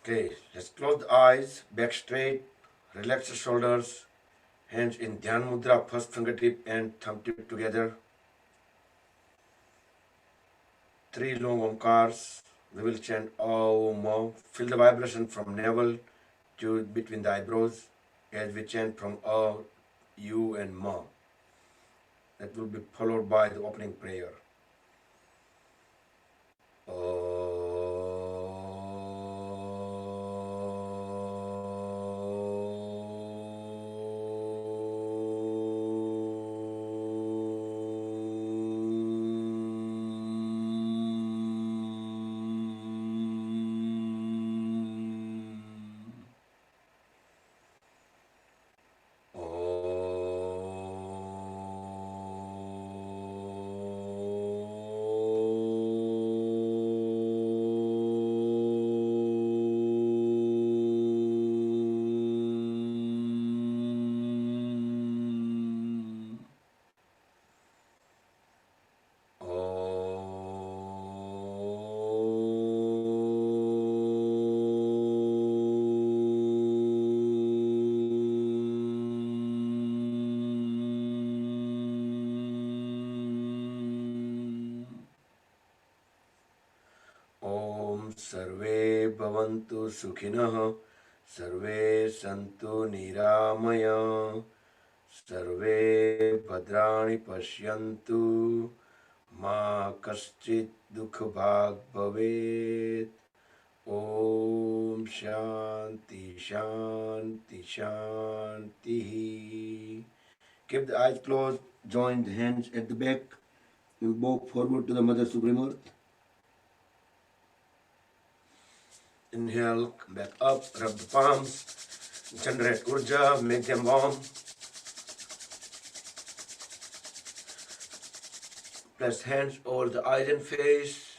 Okay, let's close the eyes, back straight, relax the shoulders, hands in Dhyan Mudra, first fingertip and thumb tip together. 3 long omkars. We will chant Om. Feel the vibration from navel to between the eyebrows as we chant from A, U and Ma. That will be followed by the opening prayer. Om Sarve Bhavantu Sukhinah Sarve Santu Niramaya Sarve Bhadrani Pashyantu Ma Kaschit Dukh Bhag Bhavet. Om Shanti Shanti Shanti. Keep the eyes closed, join the hands at the back, and bow forward to the Mother Supreme Earth. Inhale, come back up, rub the palms, generate urja, make them warm. Place hands over the eyes and face,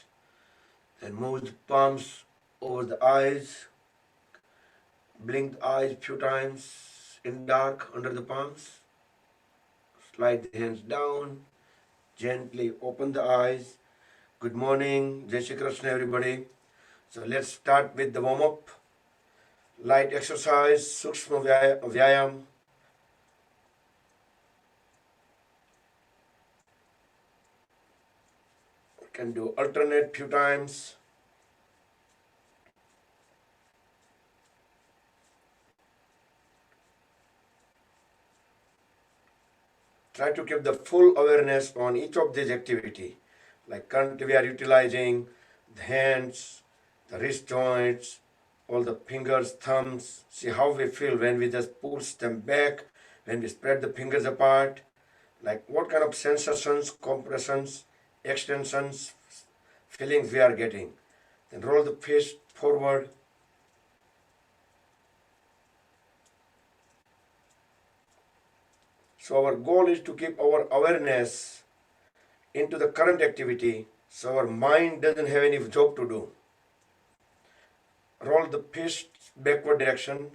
then move the palms over the eyes. Blink the eyes few times in dark under the palms. Slide the hands down, gently open the eyes. Good morning, Jai Shri Krishna everybody. So let's start with the warm-up. Light exercise, Sukshma Vyayam. You can do alternate few times. Try to keep the full awareness on each of these activity. Like currently we are utilizing the hands, the wrist joints, all the fingers, thumbs. See how we feel when we just push them back, when we spread the fingers apart. Like what kind of sensations, compressions, extensions, feelings we are getting. Then roll the fist forward. So our goal is to keep our awareness into the current activity so our mind doesn't have any job to do. Roll the fist backward direction.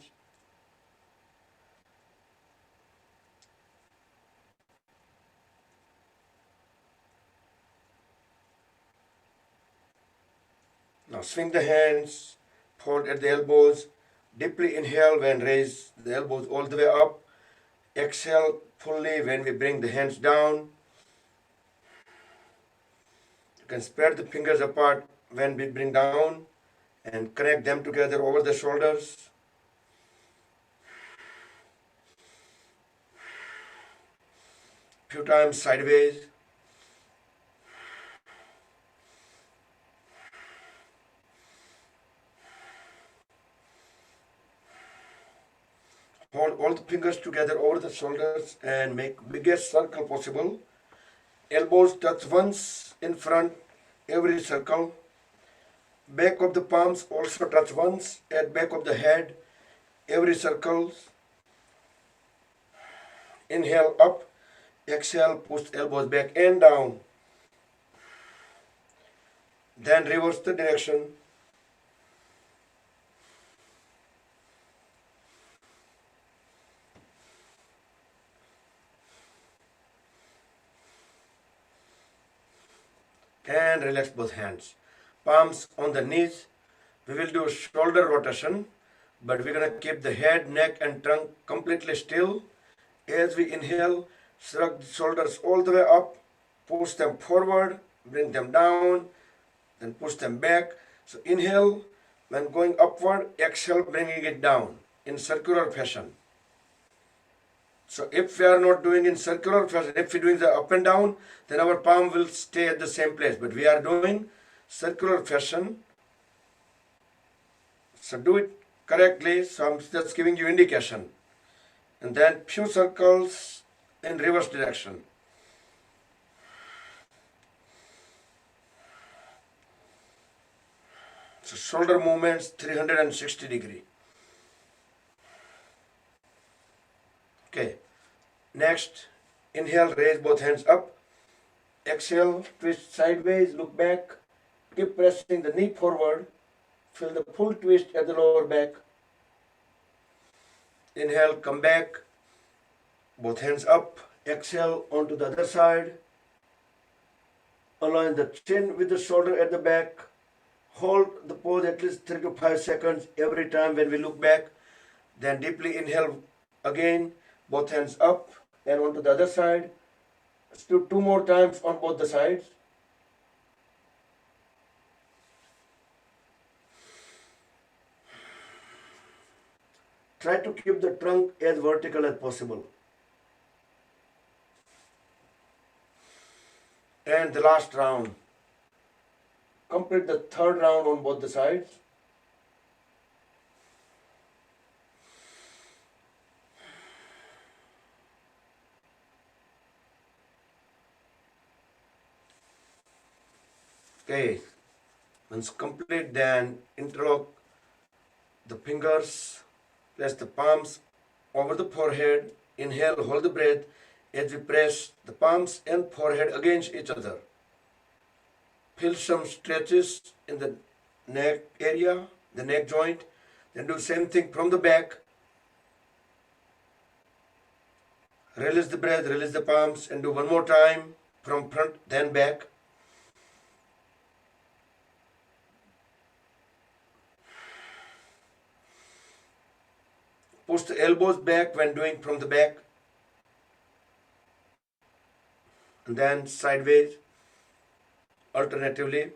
Now swing the hands, fold at the elbows, deeply inhale when raise the elbows all the way up. Exhale fully when we bring the hands down. You can spread the fingers apart when we bring down and connect them together over the shoulders. Few times sideways. Hold all the fingers together over the shoulders and make biggest circle possible. Elbows touch once in front, every circle. Back of the palms also touch once at back of the head, every circle. Inhale up, exhale, push elbows back and down. Then reverse the direction. And relax both hands. Palms on the knees, We will do a shoulder rotation, but we're going to keep the head, neck, and trunk completely still. As we inhale, shrug the shoulders all the way up, push them forward, bring them down, then push them back. So inhale, when going upward, exhale, bringing it down in circular fashion. So if we are not doing in circular fashion, if we're doing the up and down, then our palm will stay at the same place. But we are doing circular fashion. So do it correctly. So I'm just giving you indication. And then few circles in reverse direction. So shoulder movements 360 degree. Okay. Next, inhale, raise both hands up. Exhale, twist sideways, look back. Keep pressing the knee forward. Feel the full twist at the lower back. Inhale, come back. Both hands up. Exhale onto the other side. Align the chin with the shoulder at the back. Hold the pose at least 3 to 5 seconds every time when we look back. Then deeply inhale again. Both hands up and onto the other side. Let's do 2 more times on both the sides. Try to keep the trunk as vertical as possible. And the last round. Complete the third round on both the sides. Okay, once complete, then interlock the fingers, place the palms over the forehead, inhale, hold the breath as we press the palms and forehead against each other. Feel some stretches in the neck area, the neck joint, then do same thing from the back. Release the breath, release the palms, and do one more time from front, then back. Push the elbows back when doing from the back. And then sideways, alternatively.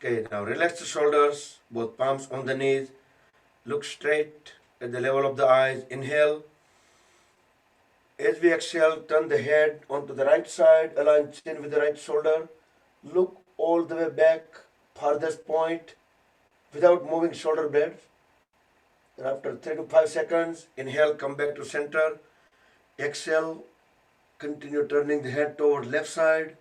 Okay, now relax the shoulders, both palms on the knees. Look straight at the level of the eyes. Inhale. As we exhale, turn the head onto the right side, align chin with the right shoulder. Look all the way back, farthest point, without moving shoulder blades. Then after 3 to 5 seconds, inhale, come back to center. Exhale, continue turning the head toward left side,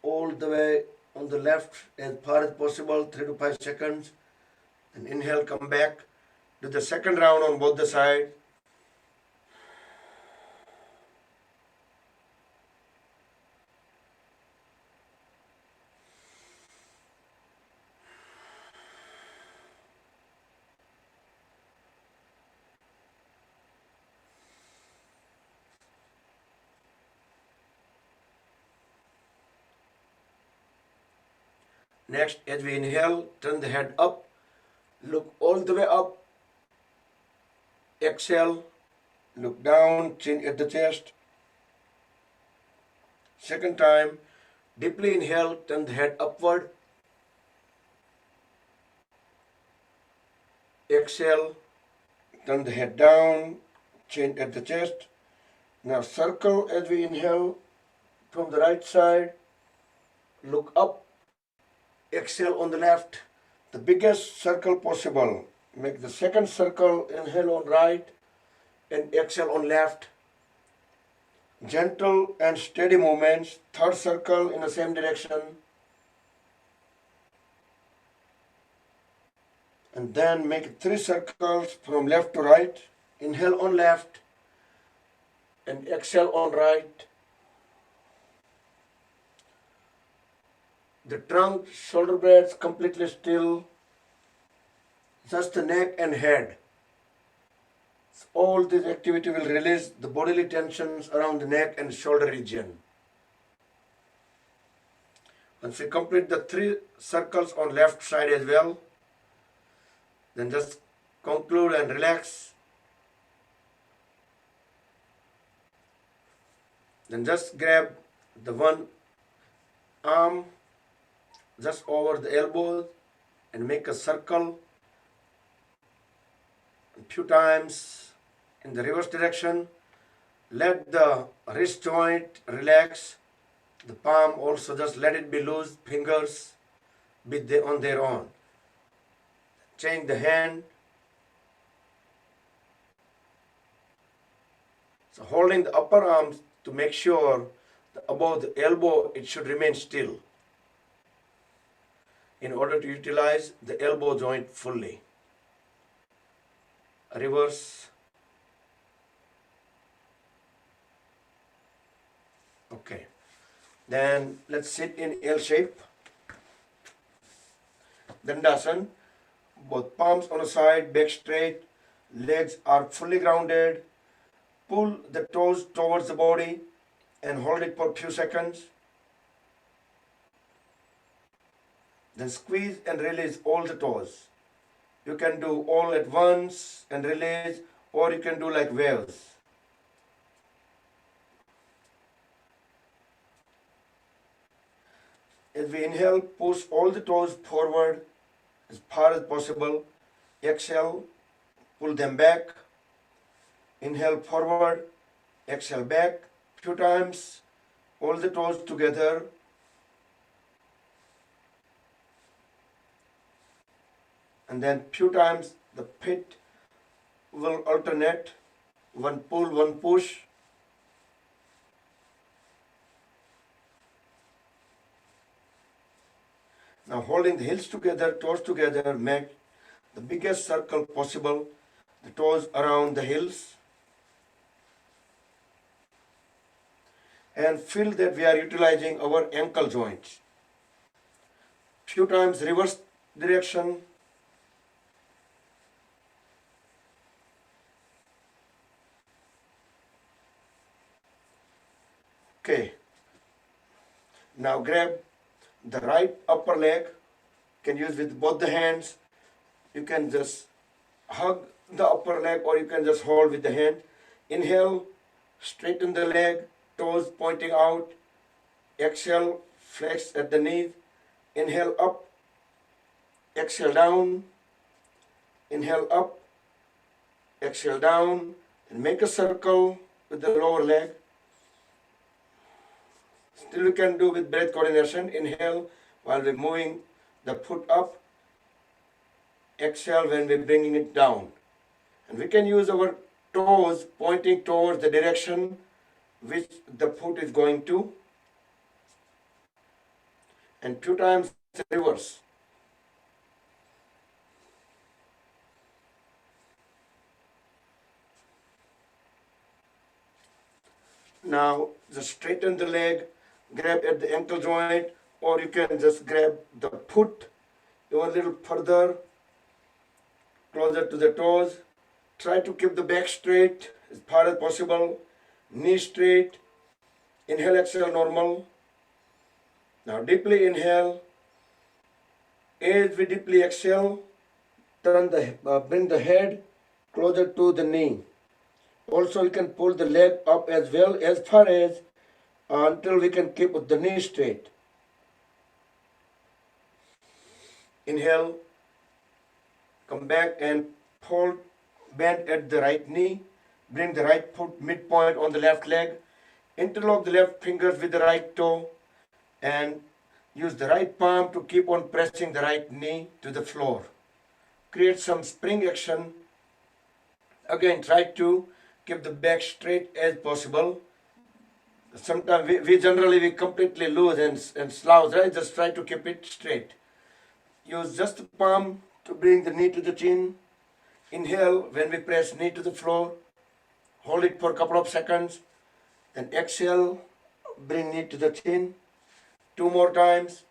all the way on the left as far as possible, 3 to 5 seconds. And inhale, come back. Do the second round on both the sides. Next, as we inhale, turn the head up, look all the way up. Exhale, look down, chin at the chest. Second time, deeply inhale, turn the head upward. Exhale, turn the head down, chin at the chest. Now circle as we inhale from the right side, look up. Exhale on the left, the biggest circle possible. Make the second circle, inhale on right and exhale on left. Gentle and steady movements. Third circle in the same direction. And then make 3 circles from left to right. Inhale on left and exhale on right. The trunk, shoulder blades completely still, just the neck and head. So all this activity will release the bodily tensions around the neck and shoulder region. Once we complete the 3 circles on left side as well, then just conclude and relax. Then just grab the one arm just over the elbow and make a circle a few times in the reverse direction. Let the wrist joint relax. The palm also just let it be loose. Fingers be on their own. Change the hand. So holding the upper arm to make sure that above the elbow it should remain still in order to utilize the elbow joint fully. Reverse. Okay. Then let's sit in L shape. Dandasana. Both palms on the side, back straight, legs are fully grounded. Pull the toes towards the body and hold it for a few seconds. Then squeeze and release all the toes. You can do all at once and release, or you can do like waves. As we inhale, push all the toes forward as far as possible. Exhale, pull them back. Inhale forward, exhale back. Few times, all the toes together. And then few times the feet will alternate. One pull, one push. Now holding the heels together, toes together, make the biggest circle possible. The toes around the heels. And feel that we are utilizing our ankle joints. Few times reverse direction. Okay. Now grab the right upper leg. Can use with both the hands. You can just hug the upper leg or you can just hold with the hand. Inhale, straighten the leg, toes pointing out. Exhale, flex at the knees. Inhale up, exhale down. Inhale up, exhale down. And make a circle with the lower leg. Still we can do with breath coordination. Inhale while we're moving the foot up. Exhale when we're bringing it down. And we can use our toes pointing towards the direction which the foot is going to. And few times reverse. Now just straighten the leg, grab at the ankle joint, or you can just grab the foot even a little further, closer to the toes. Try to keep the back straight as far as possible, knee straight. Inhale, exhale, normal. Now deeply inhale. As we deeply exhale, bring the head closer to the knee. Also, we can pull the leg up as well as far as until we can keep the knee straight. Inhale, come back and fold, bend at the right knee. Bring the right foot midpoint on the left leg. Interlock the left fingers with the right toe and use the right palm to keep on pressing the right knee to the floor. Create some spring action. Again, try to keep the back straight as possible. Sometimes we generally completely lose and slouch, right? Just try to keep it straight. Use just the palm to bring the knee to the chin. Inhale when we press knee to the floor. Hold it for a couple of seconds. Then exhale, bring knee to the chin. 2 more times.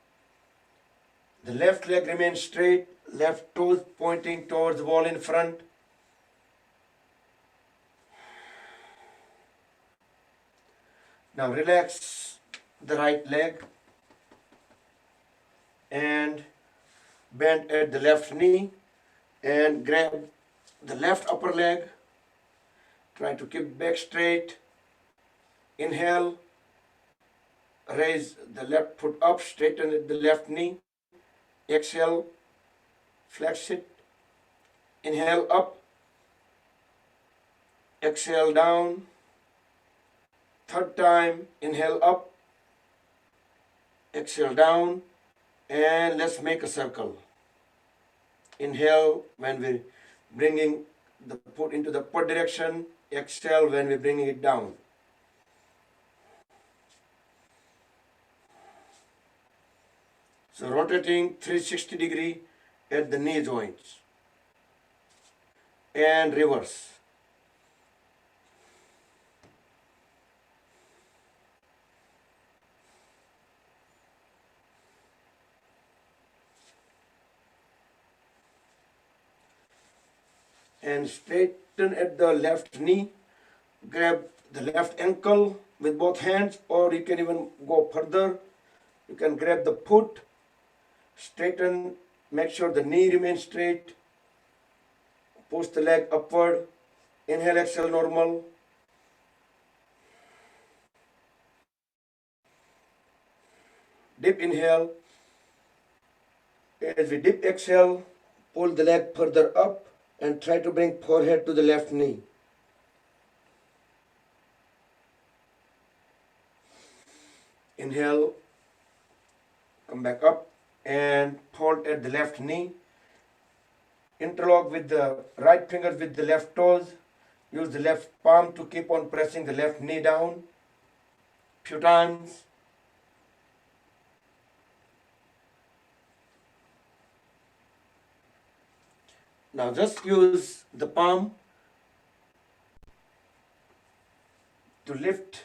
The left leg remains straight, left toes pointing towards the wall in front. Now relax the right leg and bend at the left knee and grab the left upper leg. Try to keep back straight. Inhale, raise the left foot up, straighten the left knee. Exhale, flex it. Inhale up, exhale down. Third time, inhale up, exhale down, and let's make a circle. Inhale when we're bringing the foot into the upward direction, exhale when we're bringing it down. So rotating 360 at the knee joints and reverse. And straighten at the left knee. Grab the left ankle with both hands, or you can even go further. You can grab the foot, straighten, make sure the knee remains straight. Push the leg upward. Inhale, exhale, normal. Dip inhale. As we dip exhale, pull the leg further up and try to bring forehead to the left knee. Inhale, come back up and fold at the left knee. Interlock with the right fingers with the left toes. Use the left palm to keep on pressing the left knee down. Few times. Now just use the palm to lift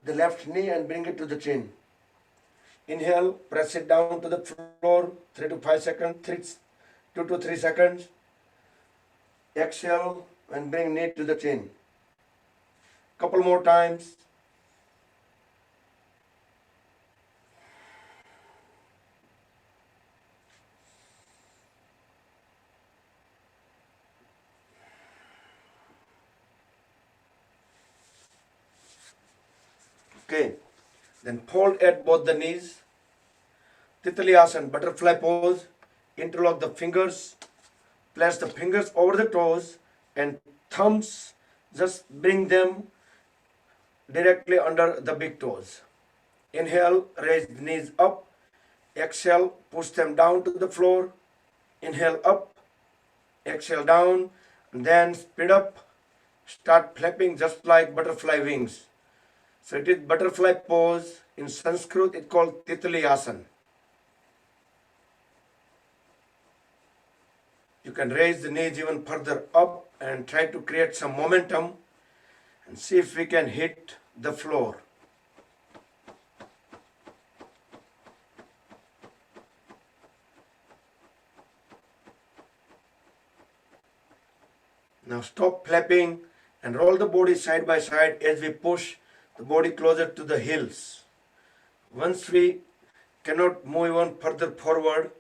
the left knee and bring it to the chin. Inhale, press it down to the floor, 3 to 5 seconds, 2 to 3 seconds. Exhale and bring knee to the chin. Couple more times. Okay, then fold at both the knees. Titliasana, butterfly pose. Interlock the fingers. Place the fingers over the toes and thumbs. Just bring them directly under the big toes. Inhale, raise the knees up. Exhale, push them down to the floor. Inhale up. Exhale down. And then speed up. Start flapping just like butterfly wings. So it is butterfly pose. In Sanskrit, it's called Titliasana. You can raise the knees even further up and try to create some momentum and see if we can hit the floor. Now stop flapping and roll the body side by side as we push the body closer to the heels. Once we cannot move even further forward,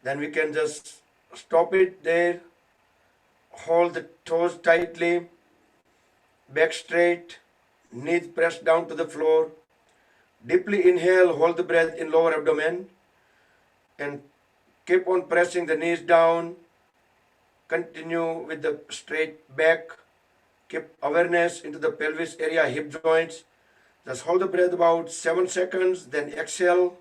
then we can just stop it there, hold the toes tightly, back straight, knees pressed down to the floor. Deeply inhale, hold the breath in lower abdomen and keep on pressing the knees down. Continue with the straight back. Keep awareness into the pelvis area, hip joints. Just hold the breath about 7 seconds, then exhale.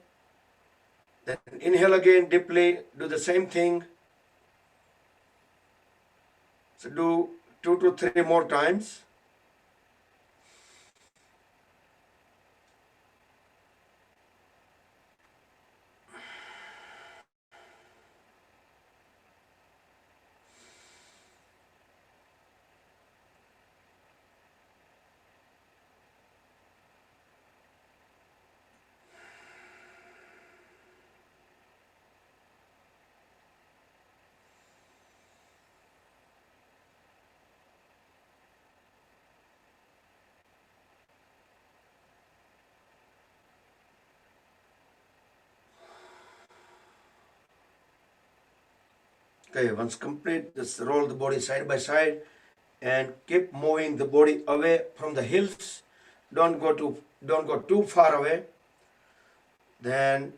Then inhale again deeply, do the same thing. So do 2 to 3 more times. Okay, once complete, just roll the body side by side and keep moving the body away from the heels. Don't go too far away. Then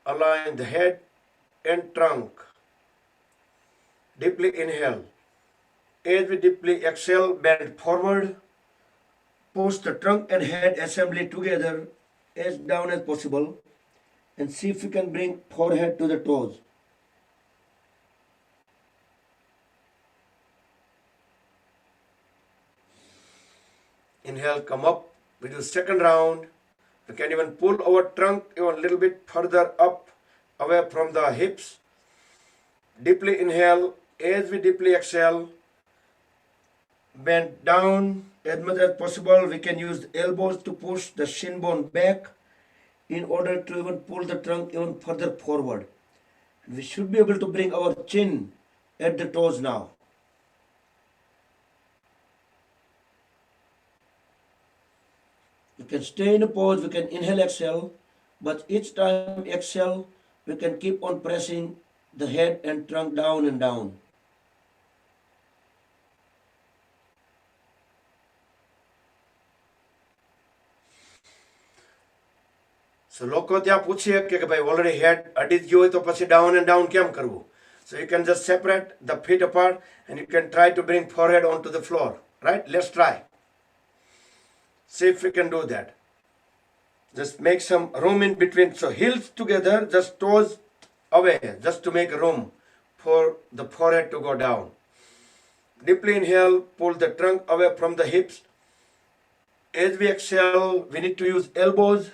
align the head and trunk. Deeply inhale. As we deeply exhale, bend forward. Push the trunk and head assembly together as down as possible. And see if you can bring forehead to the toes. Inhale, come up. We do second round. We can even pull our trunk even a little bit further up, away from the hips. Deeply inhale. As we deeply exhale, bend down as much as possible. We can use elbows to push the shin bone back in order to even pull the trunk even further forward. We should be able to bring our chin at the toes now. We can stay in a pose, we can inhale, exhale, but each time exhale, we can keep on pressing the head and trunk down and down. So લોકો ત્યાં પૂછીએ કે ભાઈ already હેડ અડી ગયો હોય તો પછી ડાઉન એન્ડ ડાઉન કેમ કરવું? So you can just separate the feet apart and you can try to bring forehead onto the floor, right? Let's try. See if we can do that. Just make some room in between. So heels together, just toes away, just to make room for the forehead to go down. Deeply inhale, pull the trunk away from the hips. As we exhale, we need to use elbows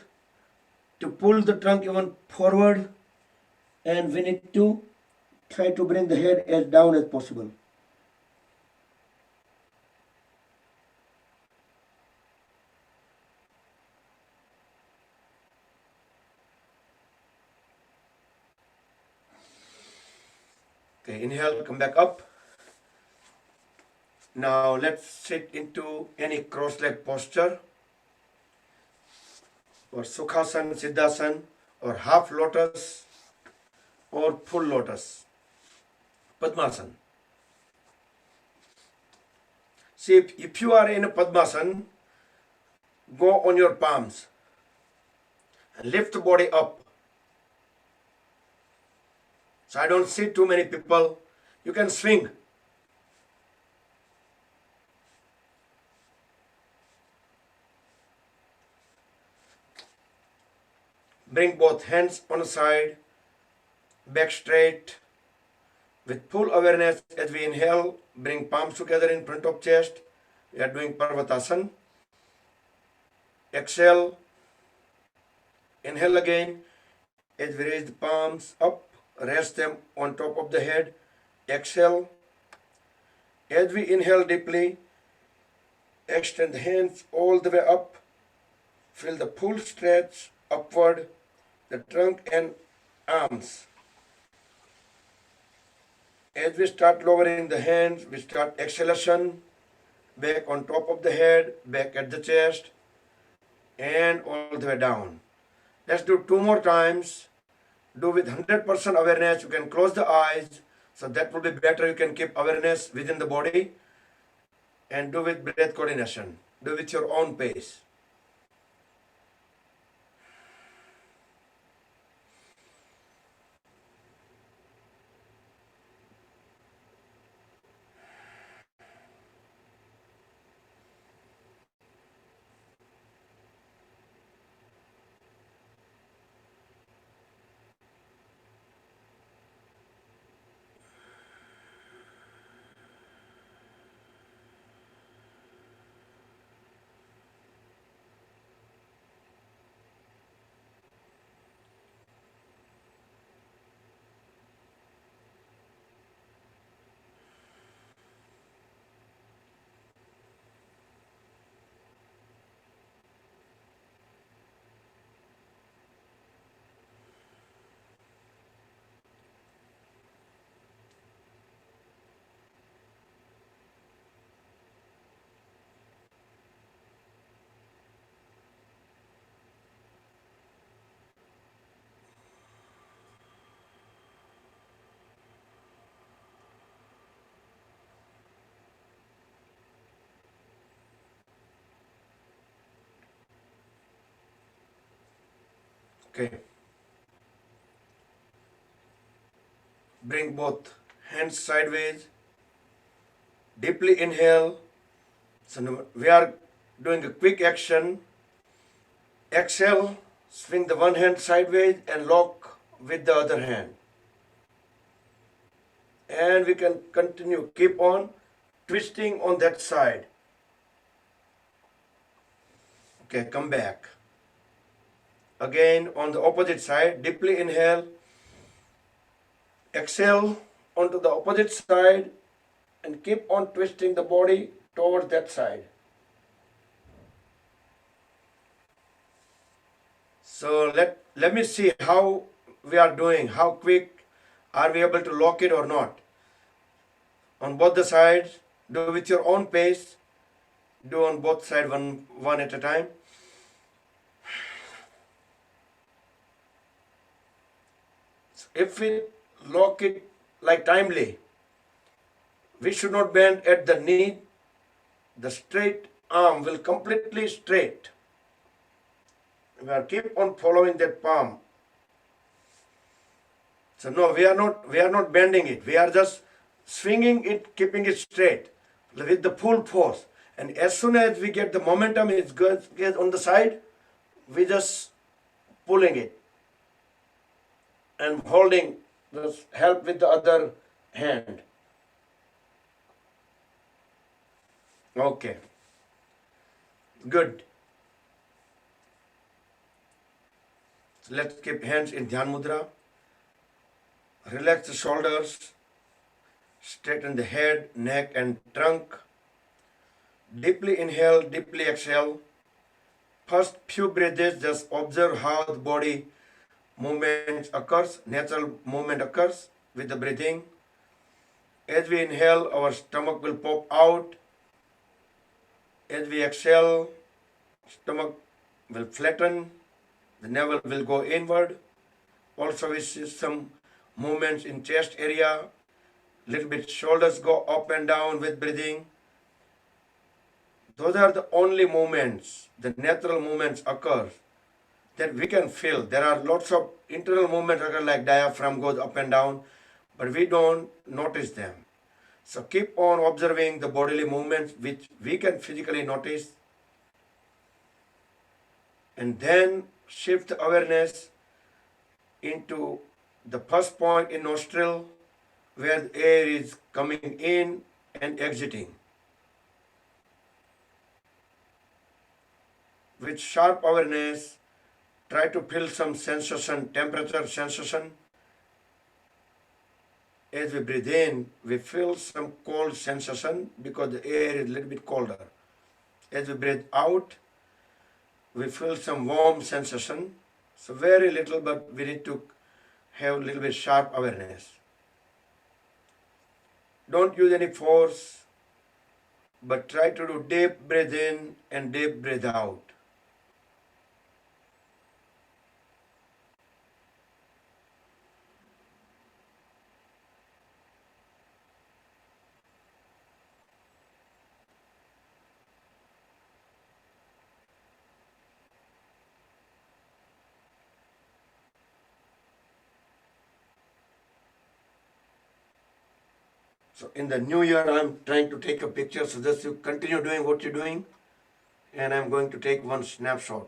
to pull the trunk even forward, and we need to try to bring the head as down as possible. Okay, inhale, come back up. Now let's sit into any cross-leg posture, or Sukhasan, Siddhasan, or half lotus, or full lotus, Padmasan. See, if you are in a Padmasan, go on your palms and lift the body up. So I don't see too many people. You can swing. Bring both hands on the side, back straight. With full awareness, as we inhale, bring palms together in front of chest. We are doing Parvatasana. Exhale. Inhale again. As we raise the palms up, rest them on top of the head. Exhale. As we inhale deeply, extend the hands all the way up. Feel the full stretch upward, the trunk and arms. As we start lowering the hands, we start exhalation, back on top of the head, back at the chest, and all the way down. Let's do 2 more times. Do with 100% awareness. You can close the eyes, so that will be better. You can keep awareness within the body, and do with breath coordination. Do with your own pace. Okay. Bring both hands sideways. Deeply inhale. So now we are doing a quick action. Exhale. Swing the one hand sideways and lock with the other hand. And we can continue. Keep on twisting on that side. Okay, come back. Again on the opposite side. Deeply inhale. Exhale onto the opposite side and keep on twisting the body towards that side. So let me see how we are doing, how quick are we able to lock it or not. On both the sides, do with your own pace, do on both sides one at a time. So if we lock it like timely, we should not bend at the knee, the straight arm will completely straight. We are keep on following that palm. So no, we are not bending it. We are just swinging it, keeping it straight with the full force. And as soon as we get the momentum, it goes on the side, we just pulling it and holding the help with the other hand. Okay, good. So let's keep hands in Dhyan Mudra. Relax the shoulders, straighten the head, neck and trunk. Deeply inhale, deeply exhale. First few breaths, just observe how the body movement occurs, natural movement occurs with the breathing. As we inhale, our stomach will pop out. As we exhale, stomach will flatten, the navel will go inward. Also we see some movements in chest area, little bit shoulders go up and down with breathing. Those are the only movements, the natural movements occur that we can feel. There are lots of internal movements occur like diaphragm goes up and down, but we don't notice them. So keep on observing the bodily movements which we can physically notice, and then shift the awareness into the first point in nostril where the air is coming in and exiting. With sharp awareness, try to feel some sensation, temperature sensation. As we breathe in, we feel some cold sensation because the air is a little bit colder. As we breathe out, we feel some warm sensation. So very little, but we need to have a little bit sharp awareness. Don't use any force, but try to do deep breath in and deep breath out. So in the new year, I'm trying to take a picture, so just you continue doing what you're doing, and I'm going to take one snapshot.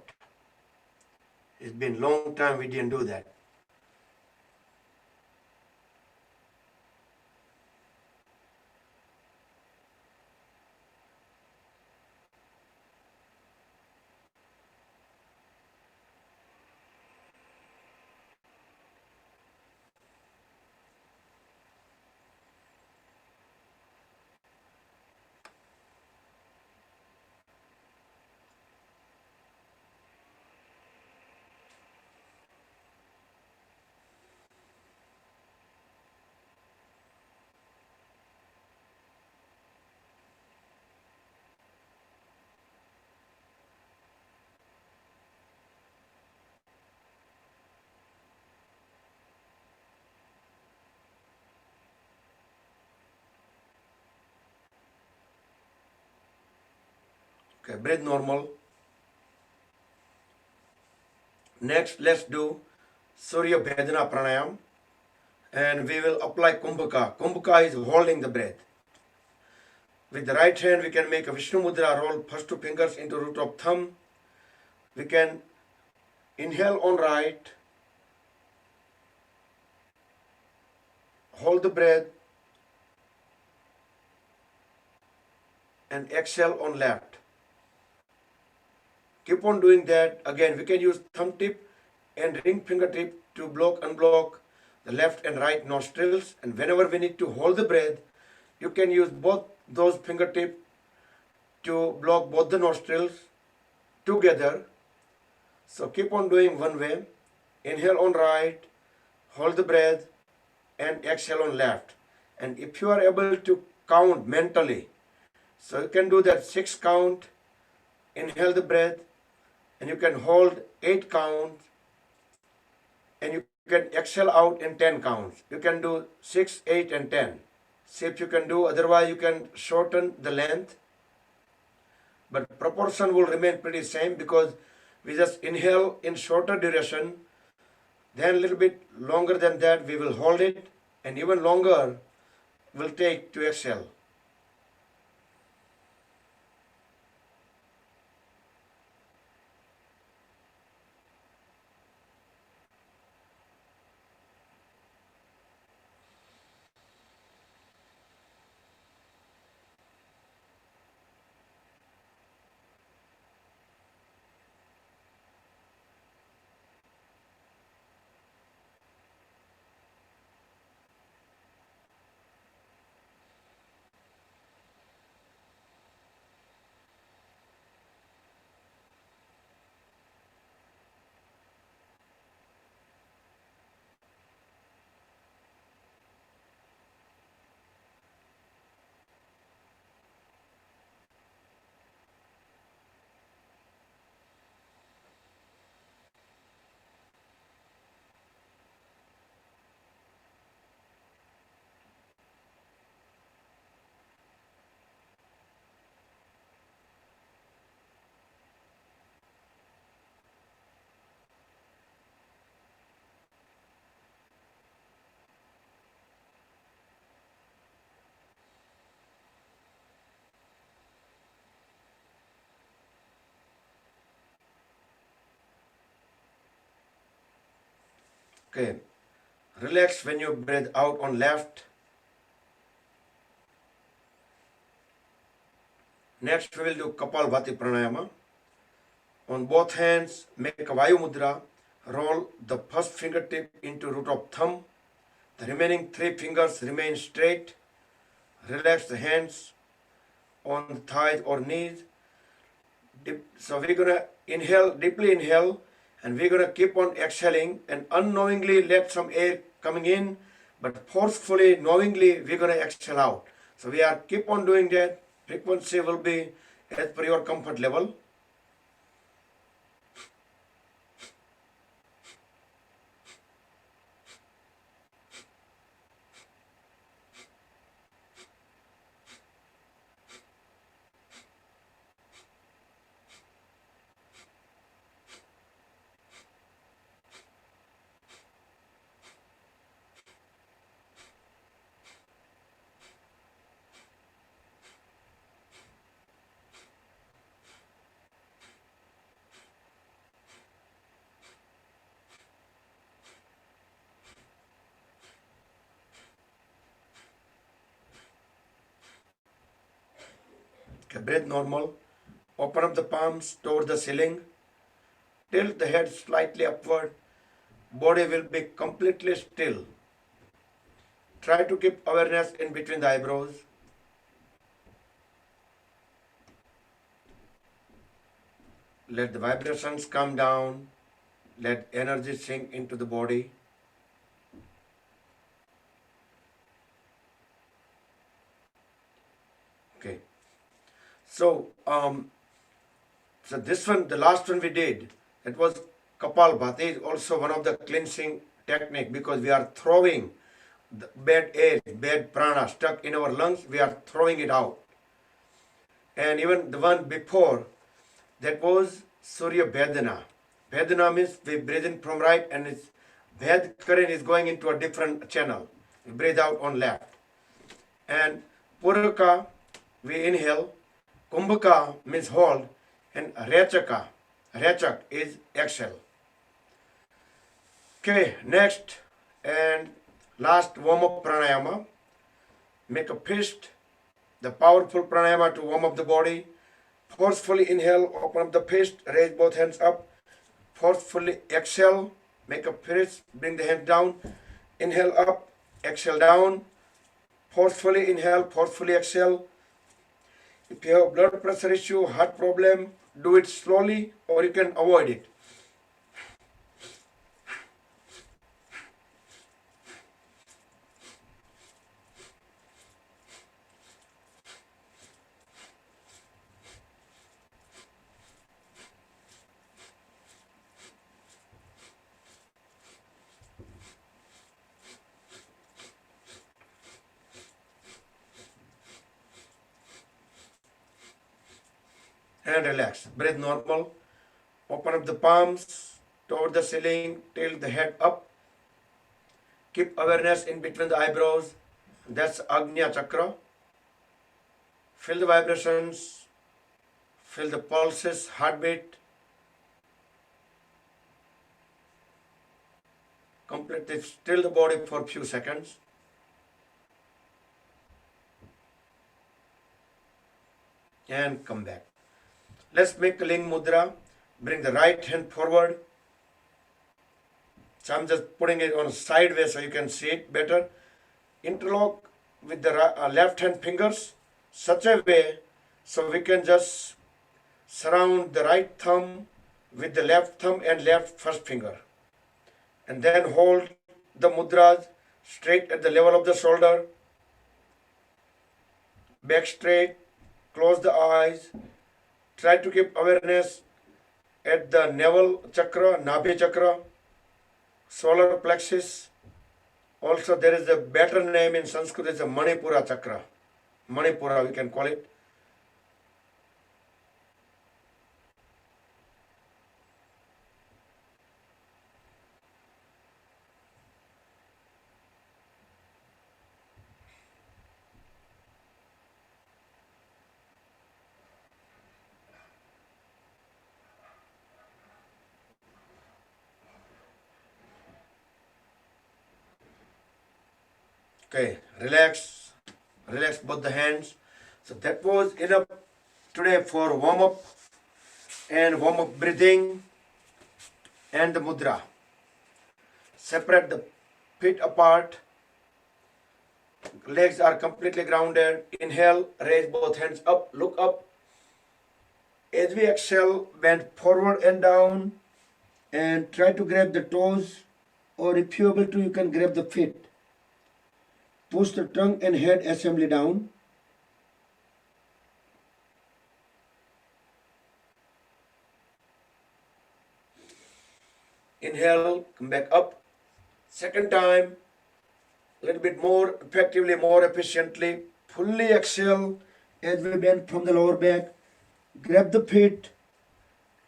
It's been a long time we didn't do that. Okay, breathe normal. Next, let's do Surya Bhedana Pranayam, and we will apply Kumbhaka. Kumbhaka is holding the breath. With the right hand, we can make a Vishnu Mudra, roll first two fingers into root of thumb. We can inhale on right, hold the breath, and exhale on left. Keep on doing that. Again, we can use thumb tip and ring fingertip to block, unblock the left and right nostrils. And whenever we need to hold the breath, you can use both those fingertips to block both the nostrils together. So keep on doing one way. Inhale on right, hold the breath, and exhale on left. And if you are able to count mentally, so you can do that 6 count, inhale the breath, and you can hold 8 counts, and you can exhale out in 10 counts. You can do 6, 8, and 10. See if you can do, otherwise you can shorten the length. But proportion will remain pretty same because we just inhale in shorter duration, then a little bit longer than that we will hold it, and even longer will take to exhale. Okay, relax when you breathe out on left. Next we will do Kapalbhati Pranayama. On both hands, make a Vayu Mudra. Roll the first fingertip into root of thumb. The remaining 3 fingers remain straight. Relax the hands on the thighs or knees. So we're going to inhale, deeply inhale, and we're going to keep on exhaling and unknowingly let some air coming in, but forcefully, knowingly, we're going to exhale out. So we are keep on doing that. Frequency will be as per your comfort level. Okay, breathe normal. Open up the palms toward the ceiling. Tilt the head slightly upward. Body will be completely still. Try to keep awareness in between the eyebrows. Let the vibrations come down. Let energy sink into the body. Okay. So this one, the last one we did, it was Kapalbhati is also one of the cleansing technique because we are throwing the bad air, bad prana stuck in our lungs, we are throwing it out. And even the one before, that was Surya Bhedana Vedana means we breathe in from right and it's Ved current is going into a different channel. We breathe out on left. And Puraka, we inhale. Kumbhaka means hold. And Rechak is exhale. Okay, next and last warm up pranayama. Make a fist, the powerful pranayama to warm up the body. Forcefully inhale, open up the fist, raise both hands up. Forcefully exhale, make a fist, bring the hands down. Inhale up, exhale down. Forcefully inhale, forcefully exhale. If you have blood pressure issue, heart problem, do it slowly or you can avoid it. And relax. Breathe normal. Open up the palms toward the ceiling, tilt the head up. Keep awareness in between the eyebrows. That's Agnya Chakra. Feel the vibrations. Feel the pulses, heartbeat. Completely still the body for a few seconds. And come back. Let's make a Ling Mudra. Bring the right hand forward. So I'm just putting it on sideways so you can see it better. Interlock with the left hand fingers such a way so we can just surround the right thumb with the left thumb and left first finger. And then hold the mudras straight at the level of the shoulder. Back straight. Close the eyes. Try to keep awareness at the navel chakra, Nabhi chakra, solar plexus. Also, there is a better name in Sanskrit, it's a Manipura chakra. Manipura, we can call it. Okay, relax both the hands. So that was enough today for warm up and warm up breathing and the mudra. Separate the feet apart. Legs are completely grounded. Inhale, raise both hands up, look up. As we exhale, bend forward and down and try to grab the toes, or if you're able to, you can grab the feet. Push the tongue and head assembly down. Inhale, come back up. Second time, a little bit more effectively, more efficiently. Fully exhale as we bend from the lower back. Grab the feet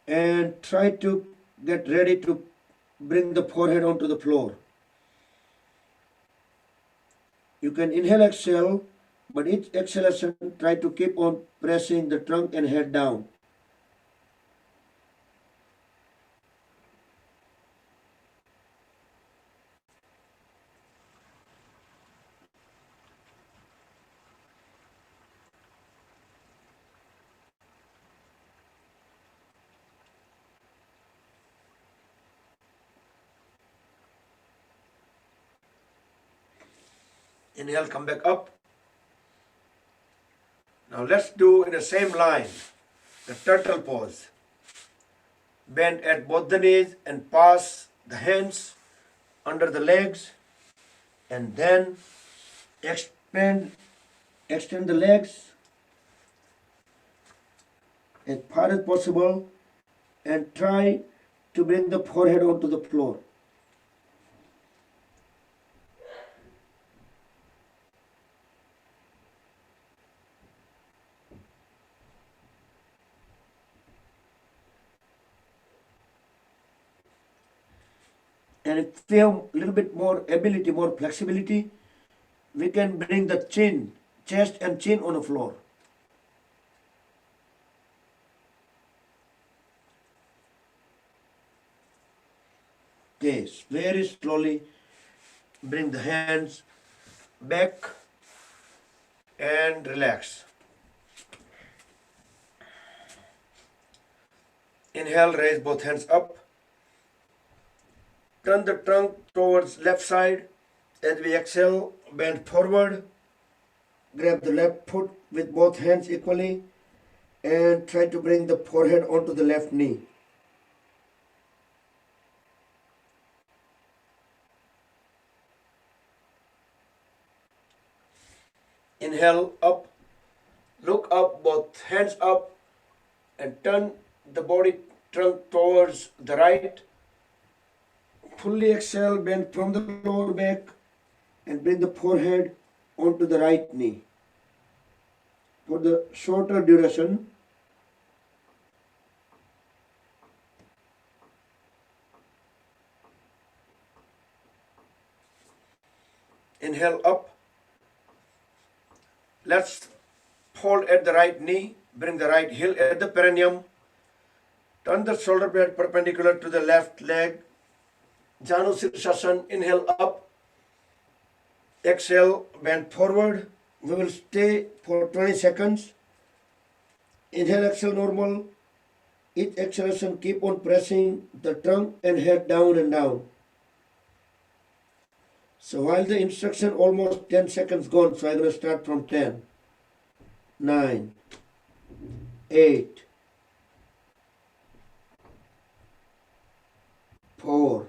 and try to get ready to bring the forehead onto the floor. You can inhale, exhale, but each exhalation try to keep on pressing the trunk and head down. Inhale, come back up. Now let's do in the same line the turtle pose. Bend at both the knees and pass the hands under the legs and then extend the legs as far as possible and try to bring the forehead onto the floor. And if we have a little bit more ability, more flexibility, we can bring the chin, chest and chin on the floor. Okay, very slowly bring the hands back and relax. Inhale, raise both hands up. Turn the trunk towards left side. As we exhale, bend forward. Grab the left foot with both hands equally and try to bring the forehead onto the left knee. Inhale up, look up, both hands up, and turn the body trunk towards the right. Fully exhale, bend from the lower back and bring the forehead onto the right knee. For the shorter duration, inhale up. Let's hold at the right knee, bring the right heel at the perineum. Turn the shoulder blade perpendicular to the left leg. Janu Sirsasana, inhale up. Exhale, bend forward. We will stay for 20 seconds. Inhale, exhale, normal. Each exhalation, keep on pressing the trunk and head down and down. So while the instruction almost 10 seconds gone, so I'm going to start from 10, 9, 8, 4,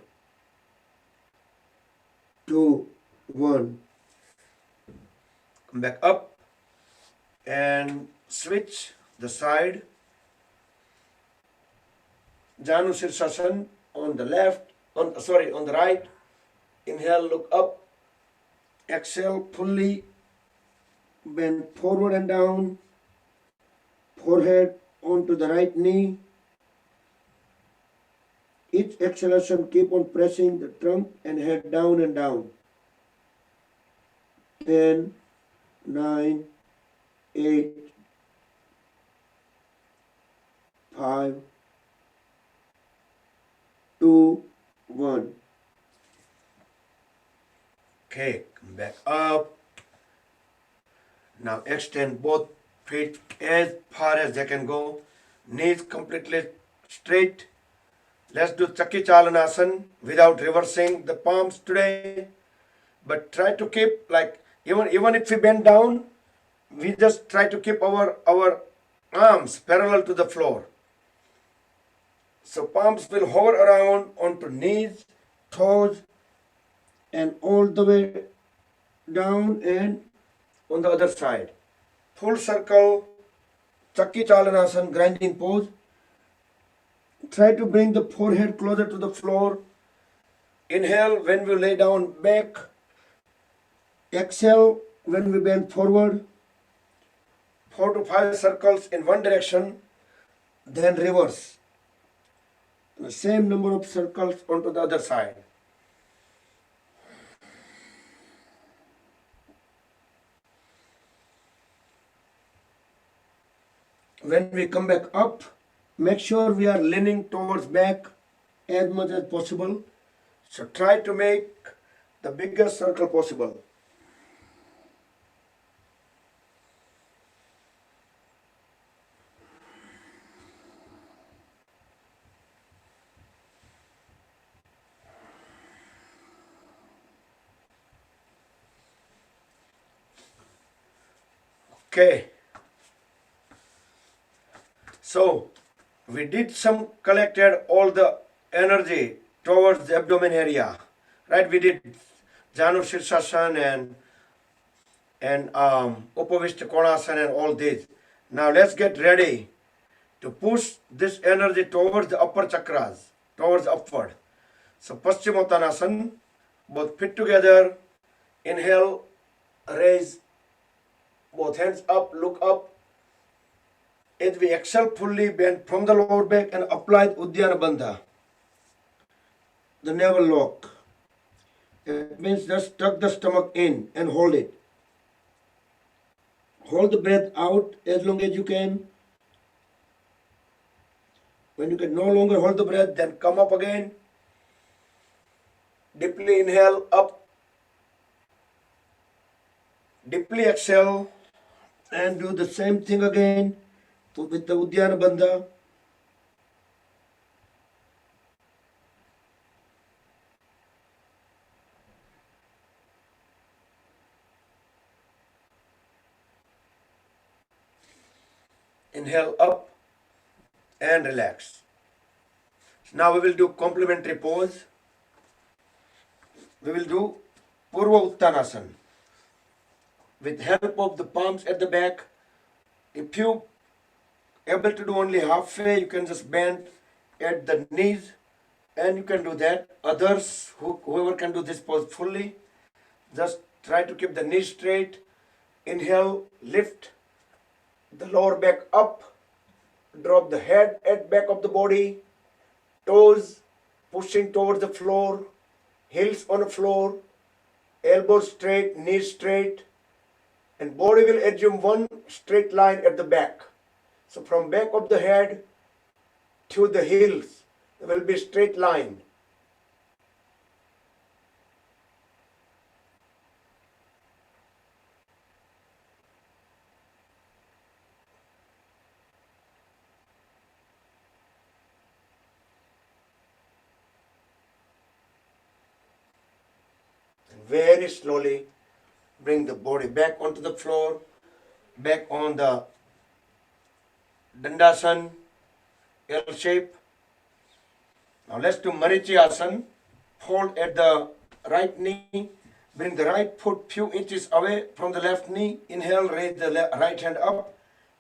2, 1. Come back up and switch the side. Janu Sirsasana on the left, on the right. Inhale, look up. Exhale, fully bend forward and down. Forehead onto the right knee. Each exhalation, keep on pressing the trunk and head down and down. 10, 9, 8, 5, 2, 1. Okay, come back up. Now extend both feet as far as they can go. Knees completely straight. Let's do Chakki Chalanasana without reversing the palms today. But try to keep, like, even if we bend down, we just try to keep our arms parallel to the floor. So palms will hover around onto knees, toes, and all the way down and on the other side. Full circle, Chakki Chalanasana, grinding pose. Try to bring the forehead closer to the floor. Inhale when we lay down back. Exhale when we bend forward. 4 to 5 circles in one direction, then reverse. The same number of circles onto the other side. When we come back up, make sure we are leaning towards back as much as possible. So try to make the biggest circle possible. Okay. So we did collected all the energy towards the abdomen area, right? We did Janu Sirsasana and Upavishta Konasana and all this. Now let's get ready to push this energy towards the upper chakras, towards upward. So Paschimottanasana, both feet together. Inhale, raise both hands up, look up. As we exhale, fully bend from the lower back and apply Uddiyana Bandha. the navel lock. It means just tuck the stomach in and hold it. Hold the breath out as long as you can. When you can no longer hold the breath, then come up again. Deeply inhale, up. Deeply exhale, and do the same thing again with the Uddiyana Bandha. Inhale up and relax. Now we will do complementary pose. We will do Purva Uttanasana. With help of the palms at the back, if you able to do only halfway, you can just bend at the knees, and you can do that. Others, whoever can do this pose fully, just try to keep the knees straight. Inhale, lift the lower back up, drop the head at back of the body, toes pushing towards the floor, heels on the floor, elbows straight, knees straight, and body will assume one straight line at the back. So from back of the head to the heels, there will be a straight line. Very slowly bring the body back onto the floor, back on the Dandasana, L shape. Now let's do Marichi Hold at the right knee, bring the right foot few inches away from the left knee. Inhale, raise the right hand up.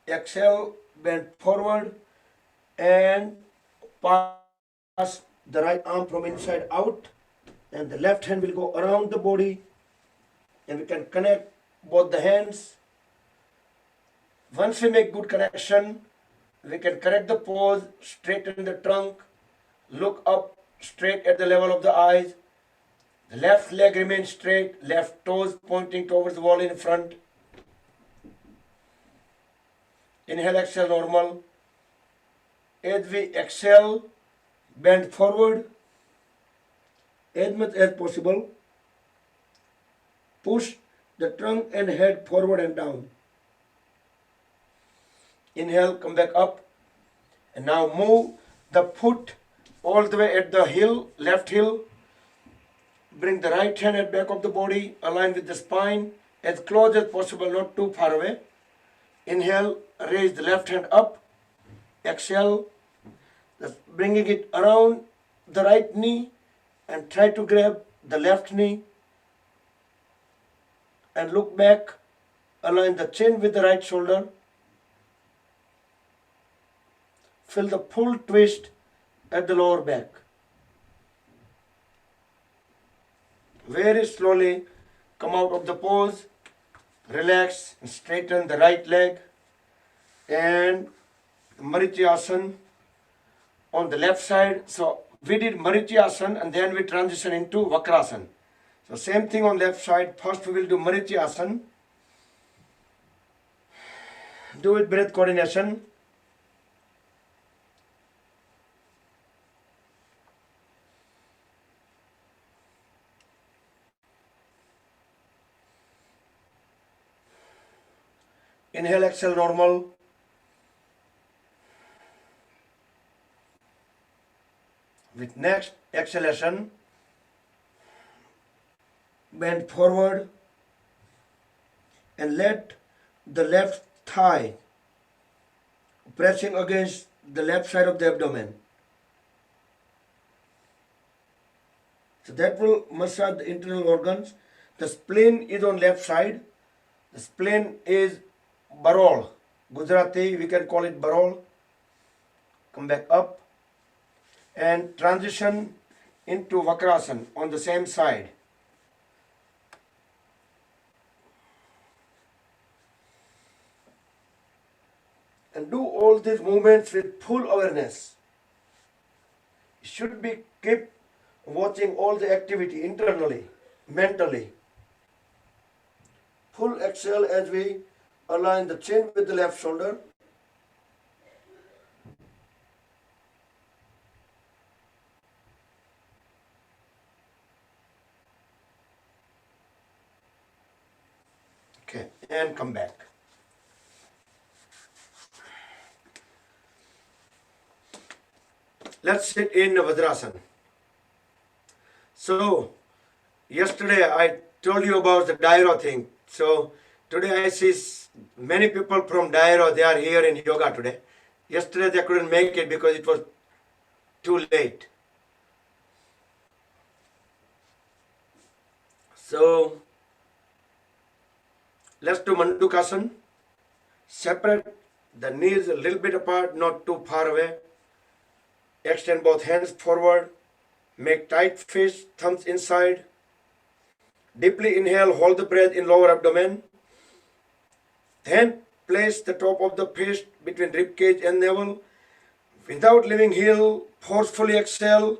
Exhale, bend forward and pass the right arm from inside out. And the left hand will go around the body, and we can connect both the hands. Once we make good connection, we can correct the pose, straighten the trunk, look up straight at the level of the eyes. The left leg remains straight, left toes pointing towards the wall in front. Inhale, exhale, normal. As we exhale, bend forward as much as possible. Push the trunk and head forward and down. Inhale, come back up. And now move the foot all the way at the heel, left heel. Bring the right hand at back of the body, align with the spine, as close as possible, not too far away. Inhale, raise the left hand up. Exhale, just bringing it around the right knee and try to grab the left knee and look back. Align the chin with the right shoulder. Feel the full twist at the lower back. Very slowly come out of the pose, relax and straighten the right leg, and Marichi on the left side. So we did Marichi and then we transition into Vakrasana. So same thing on left side. First we will do Marichi. Do with breath coordination. Inhale, exhale, normal. With next exhalation, bend forward and let the left thigh pressing against the left side of the abdomen. So that will massage the internal organs. The spleen is on left side. The spleen is Barol. Gujarati, we can call it Barol. Come back up and transition into Vakrasana on the same side. And do all these movements with full awareness. It should be kept watching all the activity internally, mentally. Full exhale as we align the chin with the left shoulder. Okay, and come back. Let's sit in Vajrasana. So, yesterday I told you about the Dairo thing. So, today I see many people from Dairo, they are here in yoga today. Yesterday they couldn't make it because it was too late. So, let's do Mandukasana. Separate the knees a little bit apart, not too far away. Extend both hands forward. Make tight fist, thumbs inside. Deeply inhale, hold the breath in lower abdomen. Then place the top of the fist between rib cage and navel. Without leaving heel, forcefully exhale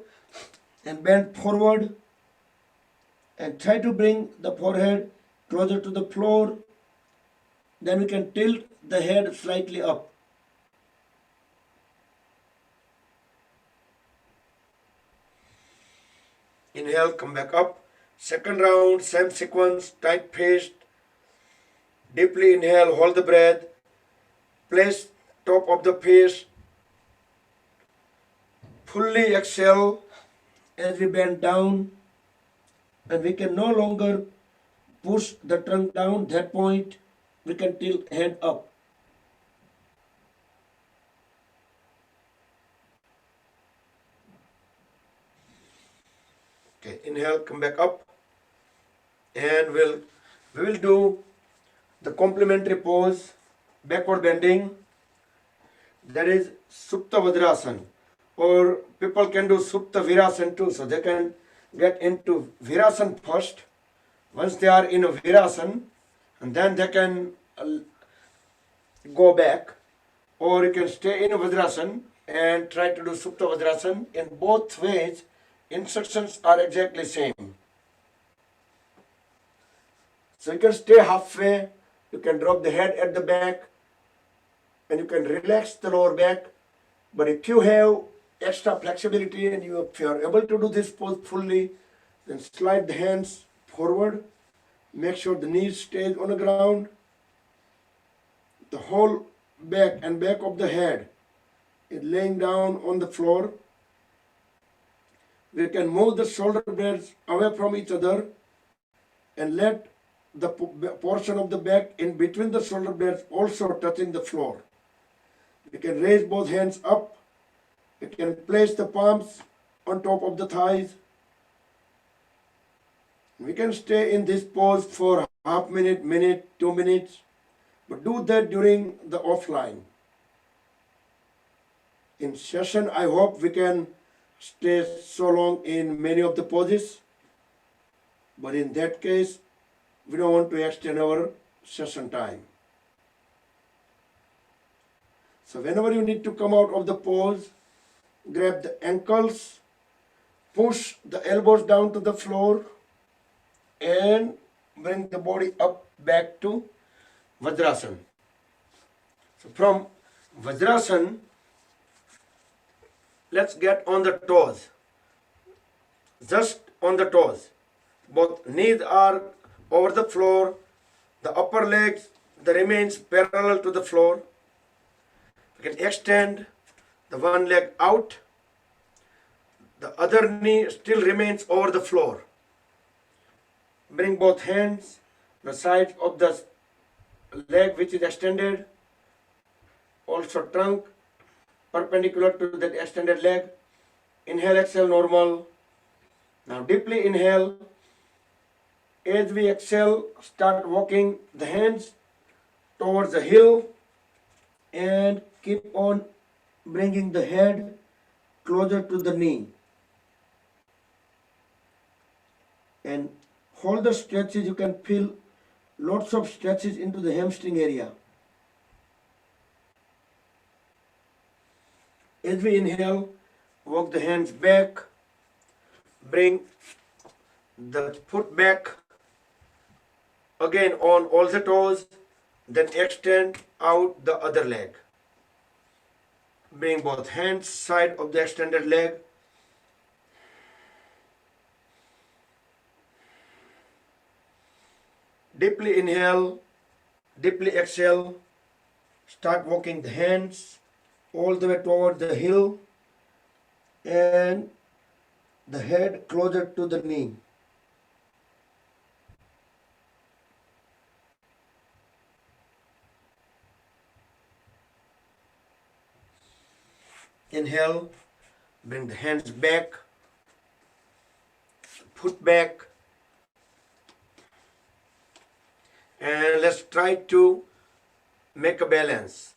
and bend forward. And try to bring the forehead closer to the floor. Then we can tilt the head slightly up. Inhale, come back up. Second round, same sequence, tight fist. Deeply inhale, hold the breath. Place top of the fist. Fully exhale as we bend down. And we can no longer push the trunk down. That point, we can tilt head up. Okay, inhale, come back up. And we will do the complementary pose, backward bending. That is Supta Vajrasana. Or people can do Supta Virasana too. So they can get into Virasana first. Once they are in a Virasana, and then they can go back. Or you can stay in Vajrasana and try to do Supta Vajrasana. In both ways, instructions are exactly same. So you can stay halfway, you can drop the head at the back, and you can relax the lower back. But if you have extra flexibility and if you are able to do this pose fully, then slide the hands forward, make sure the knees stays on the ground. The whole back and back of the head is laying down on the floor. We can move the shoulder blades away from each other and let the portion of the back in between the shoulder blades also touching the floor. We can raise both hands up. We can place the palms on top of the thighs. We can stay in this pose for half minute, 2 minutes. But do that during the offline. In session, I hope we can stay so long in many of the poses. But in that case, we don't want to extend our session time. So whenever you need to come out of the pose, grab the ankles, push the elbows down to the floor, and bring the body up back to Vajrasana. So from Vajrasana, let's get on the toes. Just on the toes. Both knees are over the floor. The upper legs, the remains parallel to the floor. You can extend the one leg out. The other knee still remains over the floor. Bring both hands the sides of the leg which is extended. Also trunk perpendicular to that extended leg. Inhale, exhale, normal. Now deeply inhale. As we exhale, start walking the hands towards the heel and keep on bringing the head closer to the knee. And hold the stretches. You can feel lots of stretches into the hamstring area. As we inhale, walk the hands back, Bring the foot back again on all the toes, then extend out the other leg. Bring both hands side of the extended leg. Deeply inhale, deeply exhale. Start walking the hands all the way toward the heel and the head closer to the knee. Inhale, bring the hands back, foot back, and let's try to make a balance.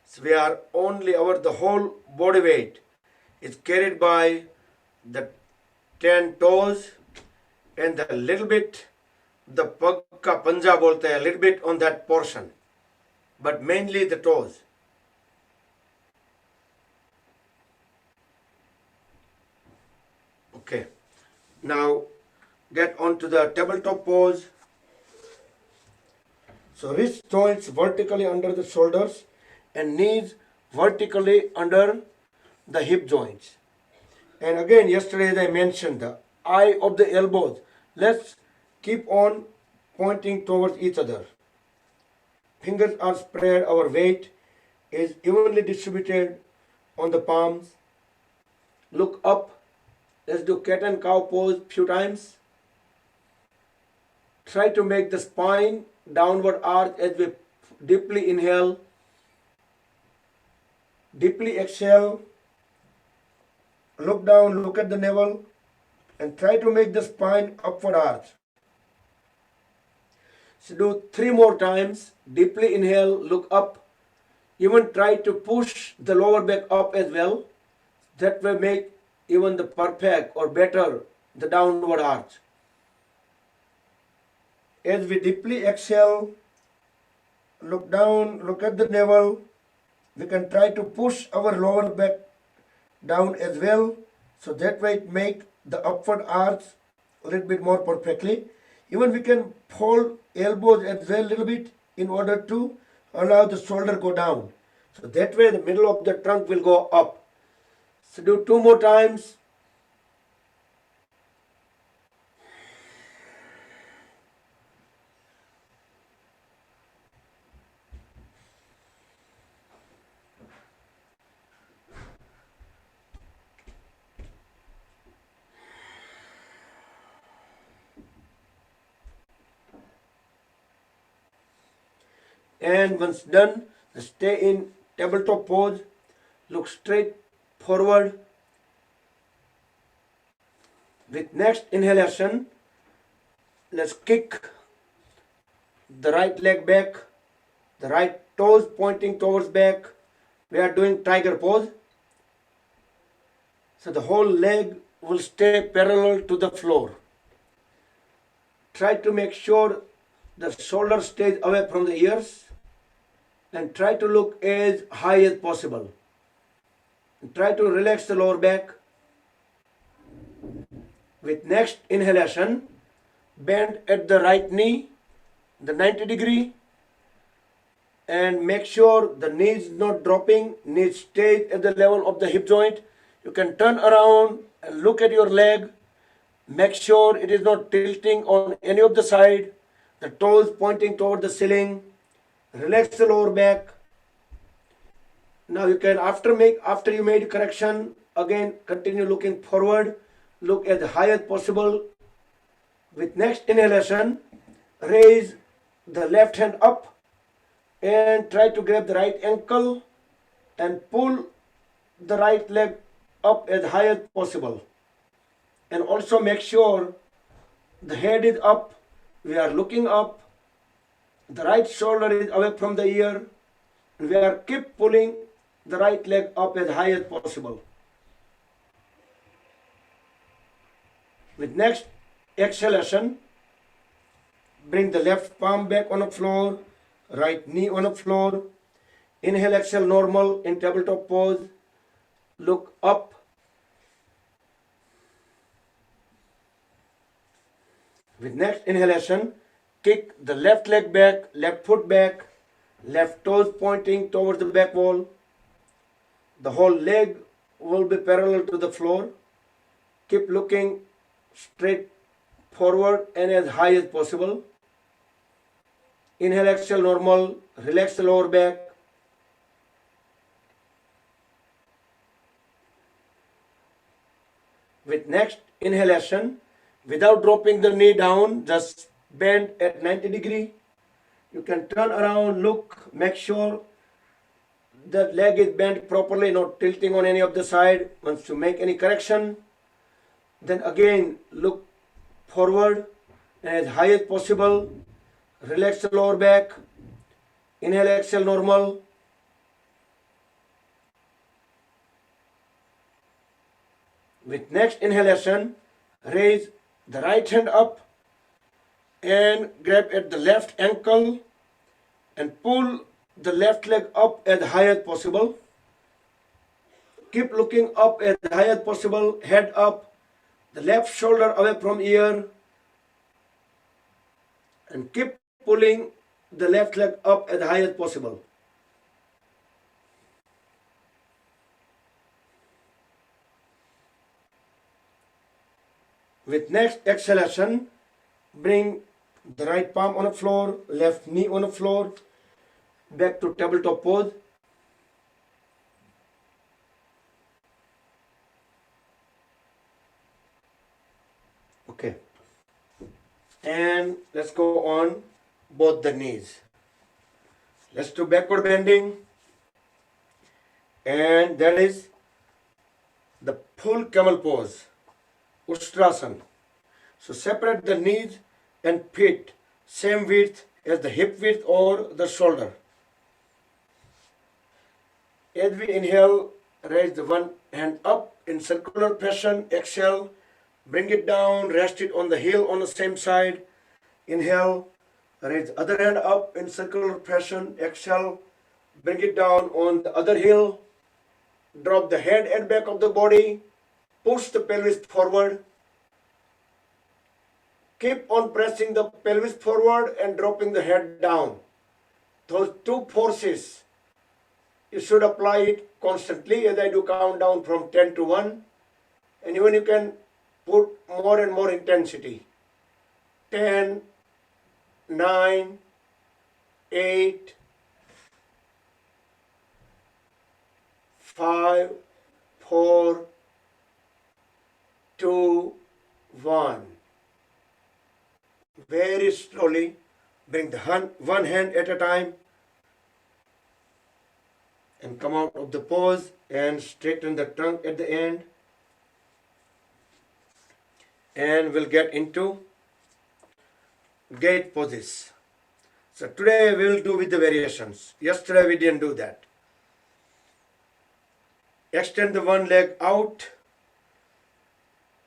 So we are only the whole body weight is carried by the 10 toes and the little bit the pag ka panja bolte hai, a little bit on that portion, but mainly the toes. Okay, now get onto the tabletop pose. So wrist joints vertically under the shoulders and knees vertically under the hip joints. And again, yesterday as I mentioned, the eye of the elbows, let's keep on pointing towards each other. Fingers are spread, our weight is evenly distributed on the palms. Look up. Let's do cat and cow pose few times. Try to make the spine downward arch as we deeply inhale, deeply exhale. Look down, look at the navel, and try to make the spine upward arch. So do 3 more times. Deeply inhale, look up. Even try to push the lower back up as well. That will make even the perfect or better the downward arch. As we deeply exhale, look down, look at the navel. We can try to push our lower back down as well. So that way it make the upward arch a little bit more perfectly. Even we can fold elbows as well a little bit in order to allow the shoulder go down. So that way the middle of the trunk will go up. So do 2 more times. And once done, stay in tabletop pose. Look straight forward. With next inhalation, let's kick the right leg back, the right toes pointing towards back. We are doing tiger pose. So the whole leg will stay parallel to the floor. Try to make sure the shoulder stays away from the ears and try to look as high as possible. And try to relax the lower back. With next inhalation, bend at the right knee, the 90 degree, and make sure the knee is not dropping, knee stays at the level of the hip joint. You can turn around and look at your leg. Make sure it is not tilting on any of the side. The toes pointing toward the ceiling. Relax the lower back. Now you can after you made correction, again continue looking forward. Look as high as possible. With next inhalation, raise the left hand up and try to grab the right ankle and pull the right leg up as high as possible. And also make sure the head is up, we are looking up, the right shoulder is away from the ear, and we are keep pulling the right leg up as high as possible. With next exhalation, bring the left palm back on the floor, right knee on the floor. Inhale, exhale normal in tabletop pose. Look up. With next inhalation, kick the left leg back, left foot back, left toes pointing towards the back wall. The whole leg will be parallel to the floor. Keep looking straight forward and as high as possible. Inhale, exhale, normal. Relax the lower back. With next inhalation, without dropping the knee down, just bend at 90 degree. You can turn around, look, make sure the leg is bent properly, not tilting on any of the side. Once you make any correction, then again look forward and as high as possible. Relax the lower back. Inhale, exhale, normal. With next inhalation, raise the right hand up and grab at the left ankle and pull the left leg up as high as possible. Keep looking up as high as possible, head up, the left shoulder away from ear, and keep pulling the left leg up as high as possible. With next exhalation, bring the right palm on the floor, left knee on the floor, back to tabletop pose. Okay. And let's go on both the knees. Let's do backward bending. And that is the full camel pose, Ustrasana. So separate the knees and feet same width as the hip width or the shoulder. As we inhale, raise the one hand up in circular fashion. Exhale, bring it down, rest it on the heel on the same side. Inhale, raise the other hand up in circular fashion. Exhale, bring it down on the other heel. Drop the head and back of the body. Push the pelvis forward. Keep on pressing the pelvis forward and dropping the head down. Those two forces, you should apply it constantly as I do count down from 10 to 1. And even you can put more and more intensity. 10, 9, 8, 5, 4, 2, 1. Very slowly bring the one hand at a time and come out of the pose and straighten the trunk at the end. And we'll get into gate poses. So today we will do with the variations. Yesterday we didn't do that. Extend the one leg out.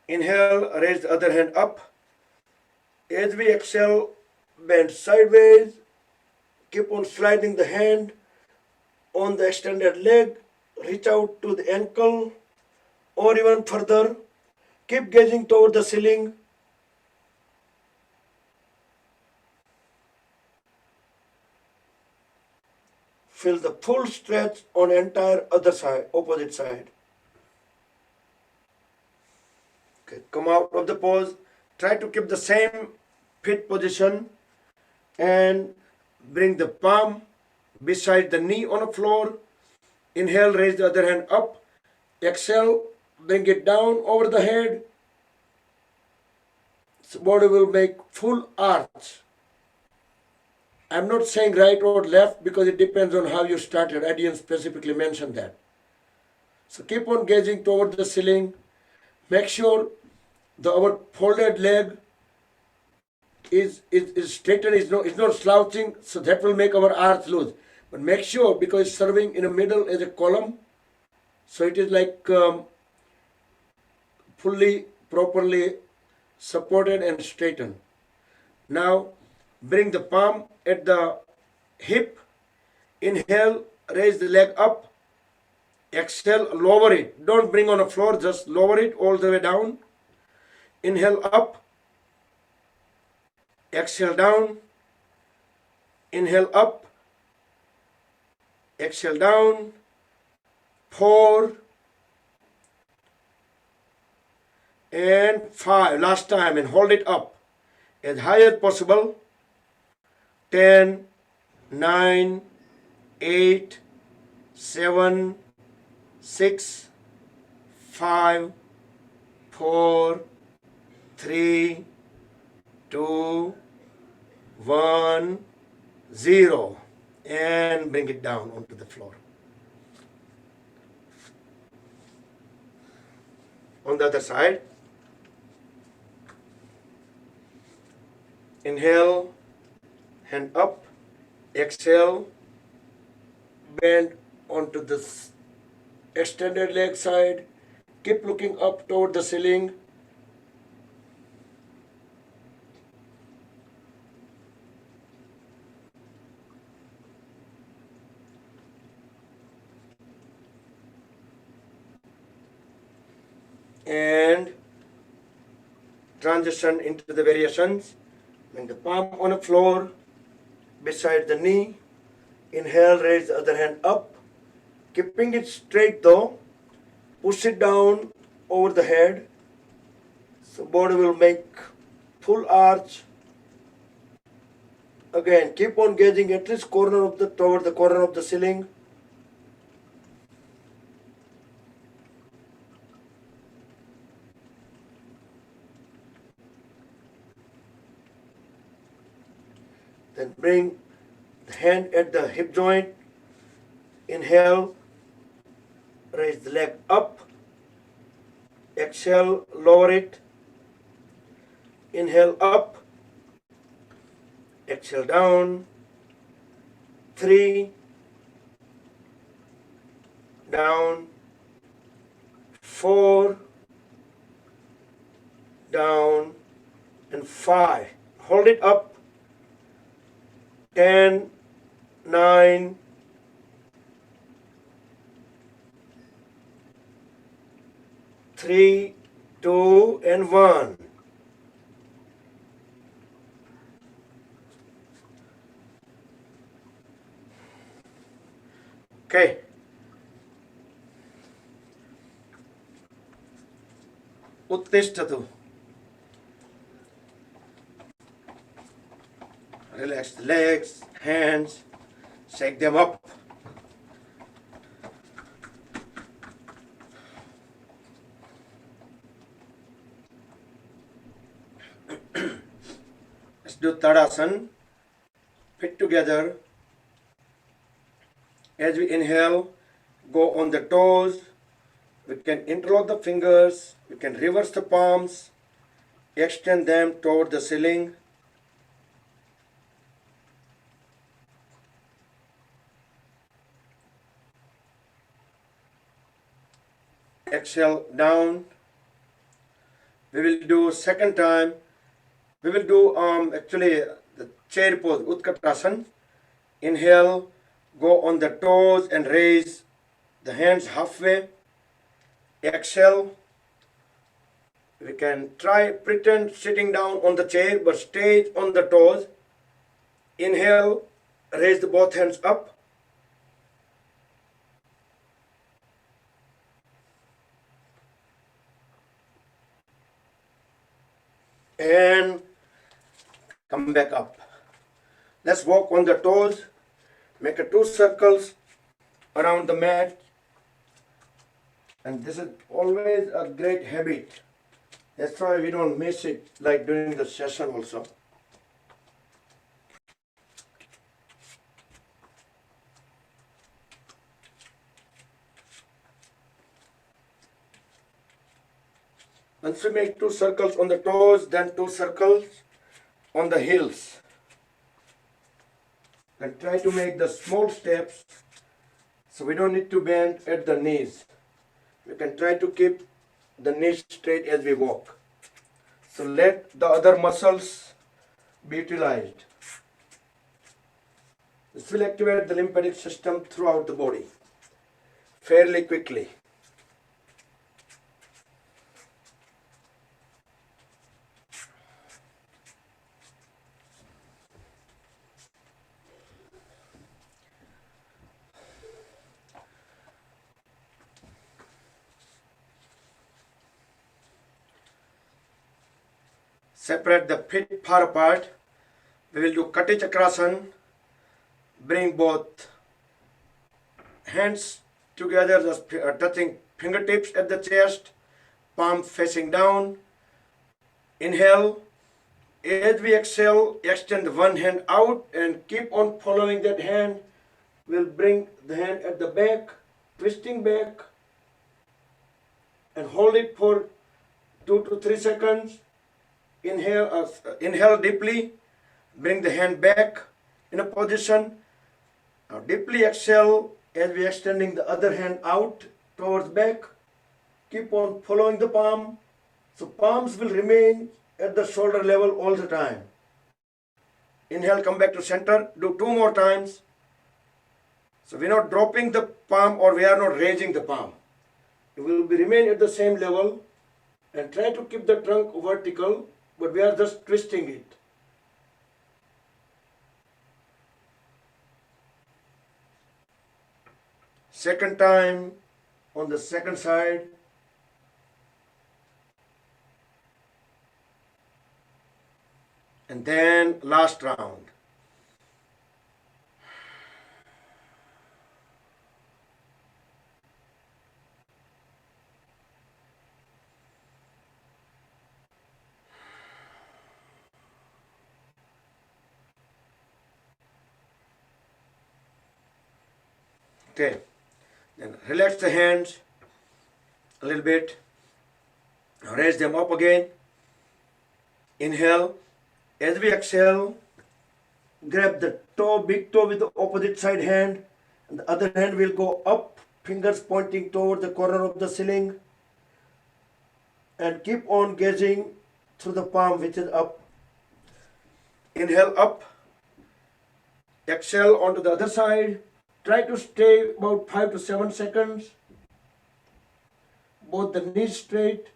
Inhale, raise the other hand up. As we exhale, bend sideways. Keep on sliding the hand on the extended leg. Reach out to the ankle or even further. Keep gazing toward the ceiling. Feel the full stretch on entire other side, opposite side. Okay, come out of the pose. Try to keep the same feet position and bring the palm beside the knee on the floor. Inhale, raise the other hand up. Exhale, bring it down over the head. So body will make full arch. I'm not saying right or left because it depends on how you started. I didn't specifically mention that. So keep on gazing toward the ceiling. Make sure our folded leg is straightened, is not slouching, so that will make our arch loose. But make sure, because it's serving in the middle as a column, so it is like fully, properly supported and straightened. Now, bring the palm at the hip. Inhale, raise the leg up. Exhale, lower it. Don't bring on the floor, just lower it all the way down. Inhale up. exhale down, inhale up, exhale down, 4 and 5. Last time, and hold it up as high as possible. 10, 9, 8, 7, 6, 5, 4, 3, 2, 1, 0, and bring it down onto the floor. On the other side, inhale, hand up, exhale, bend onto the extended leg side, keep looking up toward the ceiling. And transition into the variations. Bring the palm on the floor beside the knee. Inhale, raise the other hand up, keeping it straight though. Push it down over the head, so body will make full arch. Again, keep on gazing at least toward the corner of the ceiling. Then bring the hand at the hip joint. Inhale, raise the leg up. Exhale, lower it. Inhale up. Exhale down. 3, down. 4, down. And 5. Hold it up. 10, 9, 3, 2, and 1. Okay. Uttishtatu. Relax the legs, hands, shake them up. Let's do Tadasana. Feet together. As we inhale, go on the toes. We can interlock the fingers. We can reverse the palms. Extend them toward the ceiling. Exhale down. We will do second time. We will do actually the chair pose, Utkatasana. Inhale, go on the toes and raise the hands halfway. Exhale. We can pretend sitting down on the chair, but stay on the toes. Inhale, raise the both hands up. And come back up. Let's walk on the toes. Make 2 circles around the mat. And this is always a great habit. That's why we don't miss it, like during the session also. Once we make 2 circles on the toes, then 2 circles on the heels. And try to make the small steps so we don't need to bend at the knees. We can try to keep the knees straight as we walk. So let the other muscles be utilized. This will activate the lymphatic system throughout the body fairly quickly. Separate the feet far apart. We will do Kati Chakrasana. Bring both hands together, just touching fingertips at the chest, palm facing down. Inhale. As we exhale, extend one hand out and keep on following that hand. We'll bring the hand at the back, twisting back, and hold it for 2 to 3 seconds. Inhale deeply, bring the hand back in a position. Now deeply exhale as we are extending the other hand out towards back. Keep on following the palm. So palms will remain at the shoulder level all the time. Inhale, come back to center. Do 2 more times. So we are not dropping the palm or we are not raising the palm. It will remain at the same level and try to keep the trunk vertical, but we are just twisting it. Second time on the second side. And then last round. Okay, then relax the hands a little bit. Raise them up again. Inhale. As we exhale, grab the toe, big toe with the opposite side hand, and the other hand will go up, fingers pointing toward the corner of the ceiling, and keep on gazing through the palm which is up. Inhale up, exhale onto the other side. Try to stay about 5 to 7 seconds. Both the knees straight,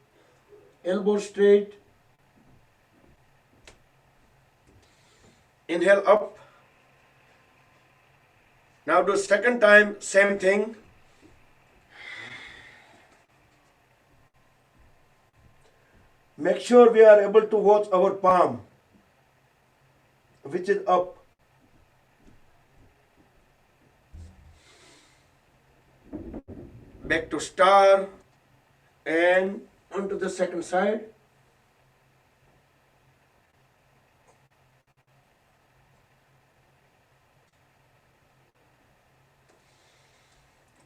elbows straight. Inhale up. Now do second time, same thing. Make sure we are able to watch our palm, which is up. Back to star and onto the second side.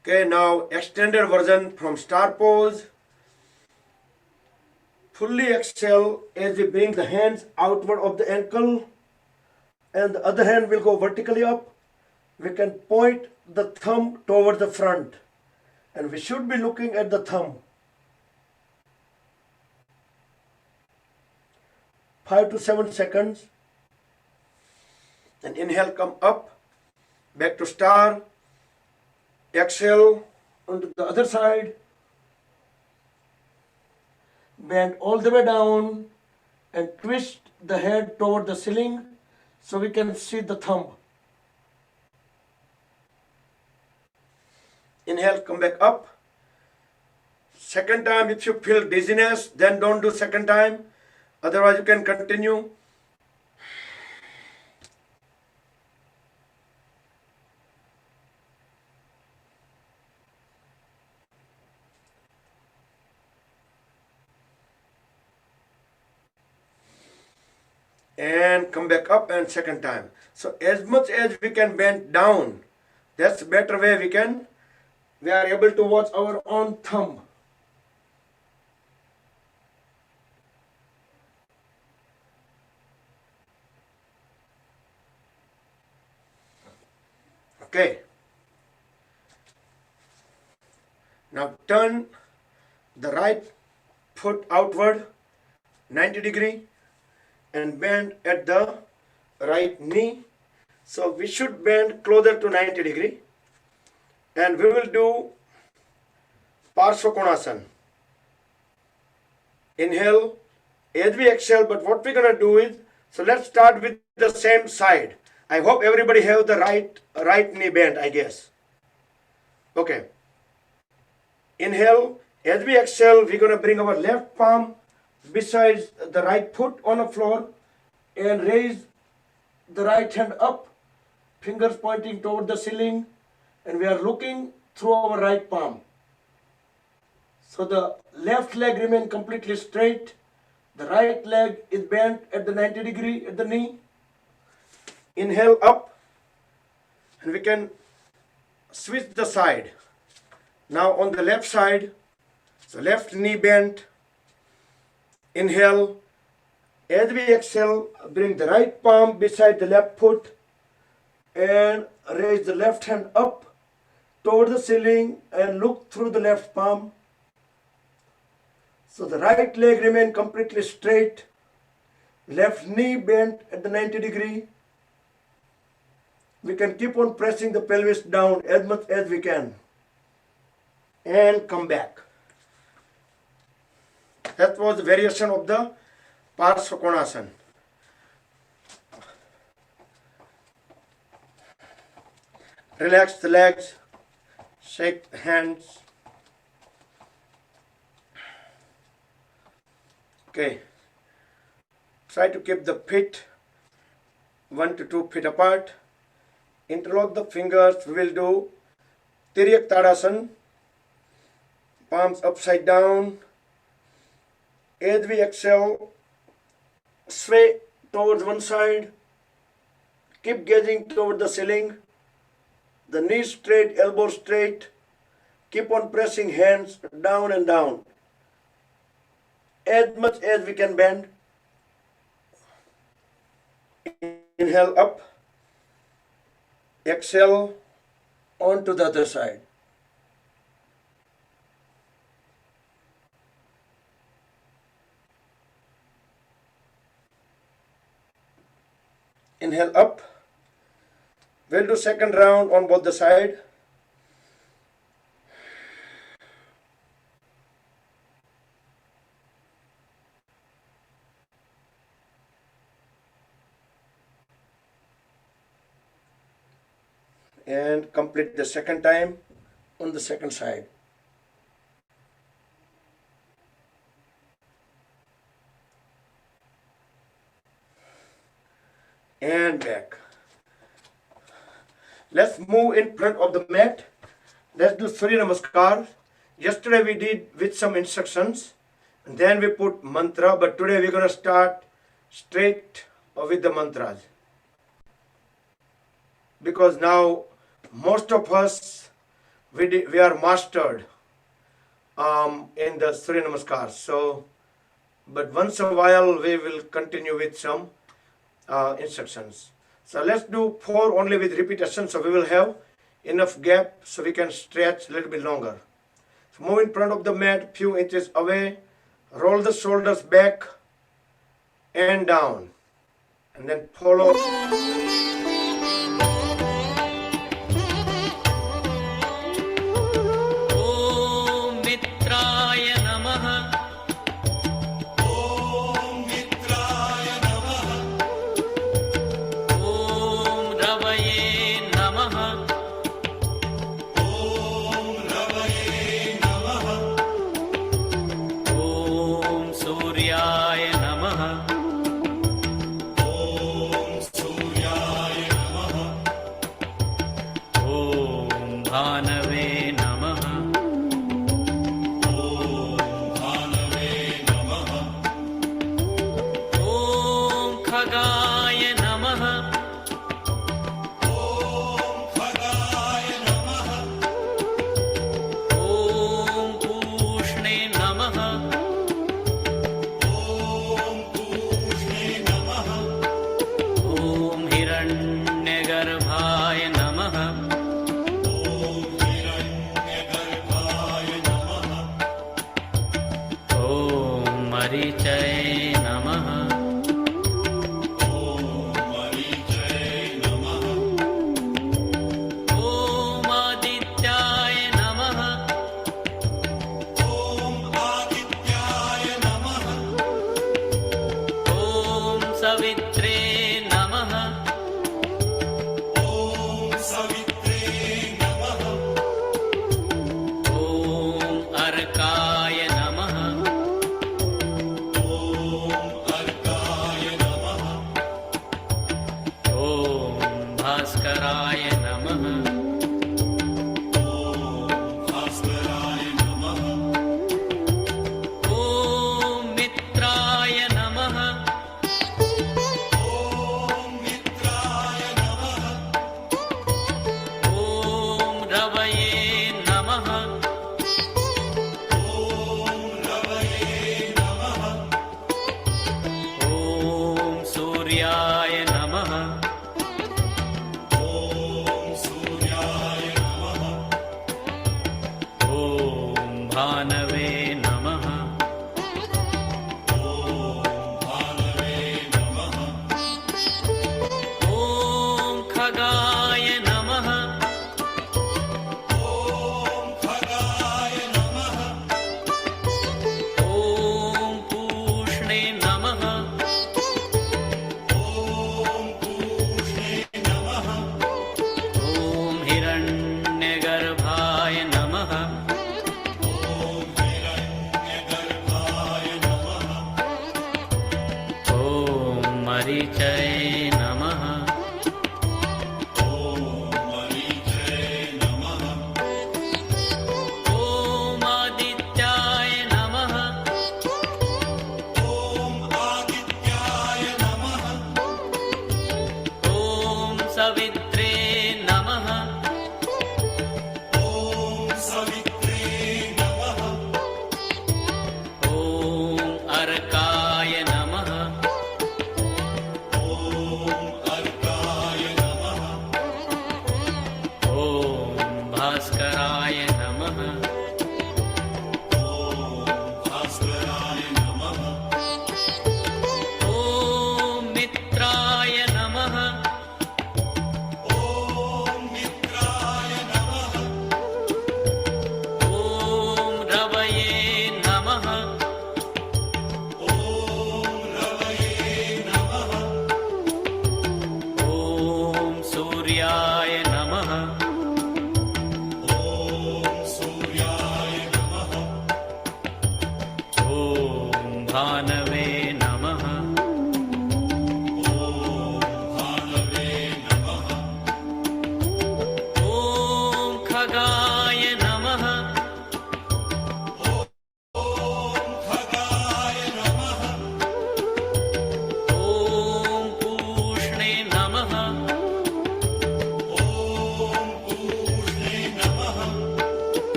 Okay, now extended version from star pose. Fully exhale as we bring the hands outward of the ankle and the other hand will go vertically up. We can point the thumb toward the front and we should be looking at the thumb. 5 to 7 seconds. And inhale, come up, back to star. Exhale onto the other side. Bend all the way down and twist the head toward the ceiling so we can see the thumb. Inhale, come back up. Second time, if you feel dizziness, then don't do second time. Otherwise, you can continue. And come back up and second time. So as much as we can bend down, that's a better way we are able to watch our own thumb. Okay. Now turn the right foot outward 90 degree and bend at the right knee. So we should bend closer to 90 degree. And we will do Parshva Konasana. Inhale as we exhale, but what we're going to do is, so let's start with the same side. I hope everybody have the right knee bent, I guess. Okay. Inhale, as we exhale, we're going to bring our left palm besides the right foot on the floor and raise the right hand up, fingers pointing toward the ceiling, and we are looking through our right palm. So the left leg remains completely straight. The right leg is bent at the 90 degree at the knee. Inhale up, and we can switch the side. Now on the left side, so left knee bent. Inhale. As we exhale, bring the right palm beside the left foot and raise the left hand up toward the ceiling and look through the left palm. So the right leg remains completely straight, left knee bent at the 90 degree. We can keep on pressing the pelvis down as much as we can and come back. That was the variation of the Parshva Konasana. Relax the legs, shake the hands. Okay. Try to keep the feet 1 to 2 feet apart. Interlock the fingers. We will do Tiryak Tadasana. Palms upside down. As we exhale, sway towards one side. Keep gazing toward the ceiling. The knees straight, elbows straight. Keep on pressing hands down and down. As much as we can bend. Inhale up. Exhale on to the other side. Inhale up. We'll do second round on both the side. And complete the second time on the second side. And back. Let's move in front of the mat. Let's do Surya Namaskar. Yesterday we did with some instructions, and then we put mantra, but today we're going to start straight with the mantras. Because now most of us, we are mastered in the Surya Namaskar. So, but once in a while we will continue with some instructions. So let's do 4 only with repetition, so we will have enough gap so we can stretch a little bit longer. So move in front of the mat, few inches away, roll the shoulders back and down, and then follow.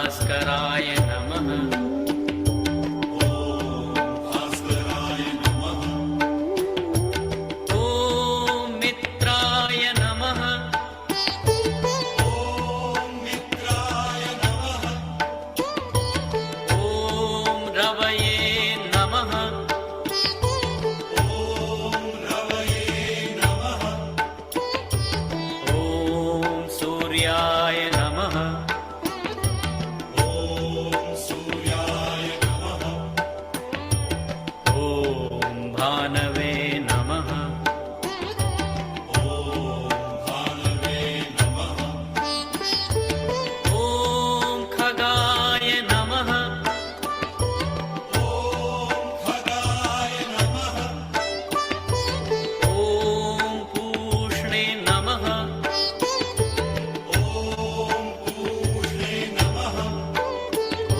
भास्कराय नमः। ॐ मित्राय नमः। ॐ रवये नमः। ॐ सूर्याय नमः। ॐ भानवे नमः। ॐ खगाय नमः। ॐ पूष्णे नमः।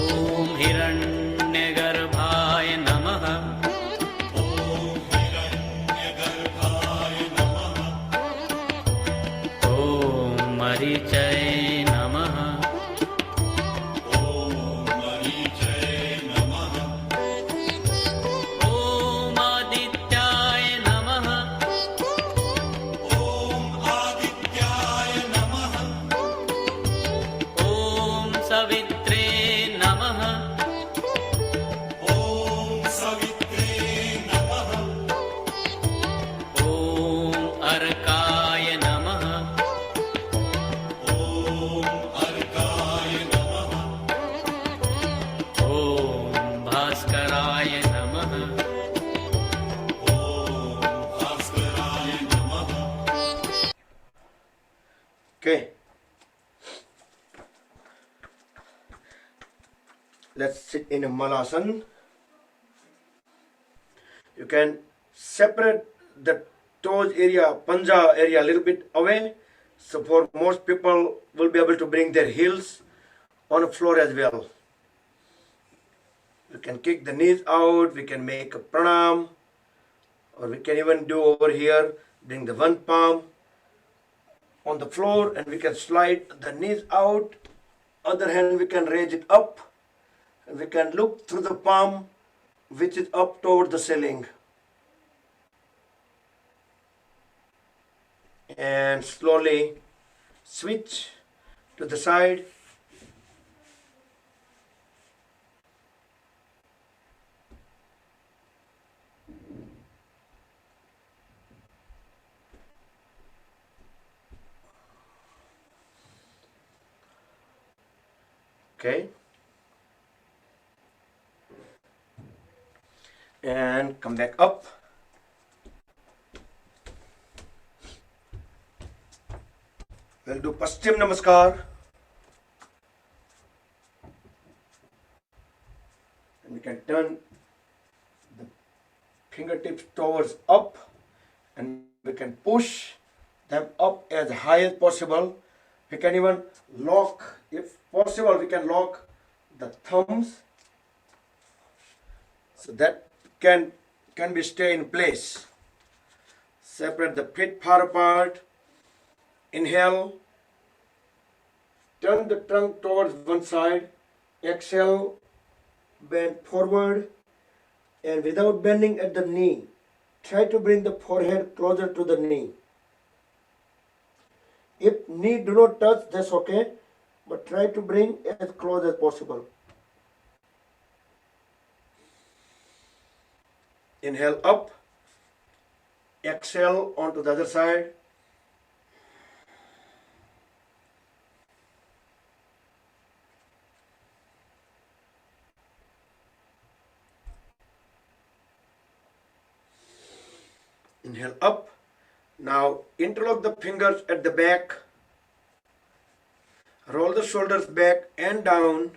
ॐ हिरण्यगर्भाय नमः। ॐ मरीचये नमः। ॐ आदित्याय नमः। ॐ सवित्रे नमः। ॐ अर्काय नमः। ॐ भास्कराय नमः। Okay. Let's sit in a malasana. You can separate the toes area, panja area a little bit away. So for most people will be able to bring their heels on the floor as well. We can kick the knees out, we can make a pranam, or we can even do over here, bring the one palm on the floor and we can slide the knees out. Other hand we can raise it up and we can look through the palm which is up toward the ceiling. And slowly switch to the side. Okay. And come back up. We'll do Paschim Namaskar. And we can turn the fingertips towards up and we can push them up as high as possible. We can even lock, if possible, we can lock the thumbs so that can be stay in place. Separate the feet far apart. Inhale, turn the trunk towards one side. Exhale, bend forward, and without bending at the knee, try to bring the forehead closer to the knee. If knee do not touch, that's okay, but try to bring as close as possible. Inhale up, exhale onto the other side. Inhale up. Now interlock the fingers at the back. Roll the shoulders back and down.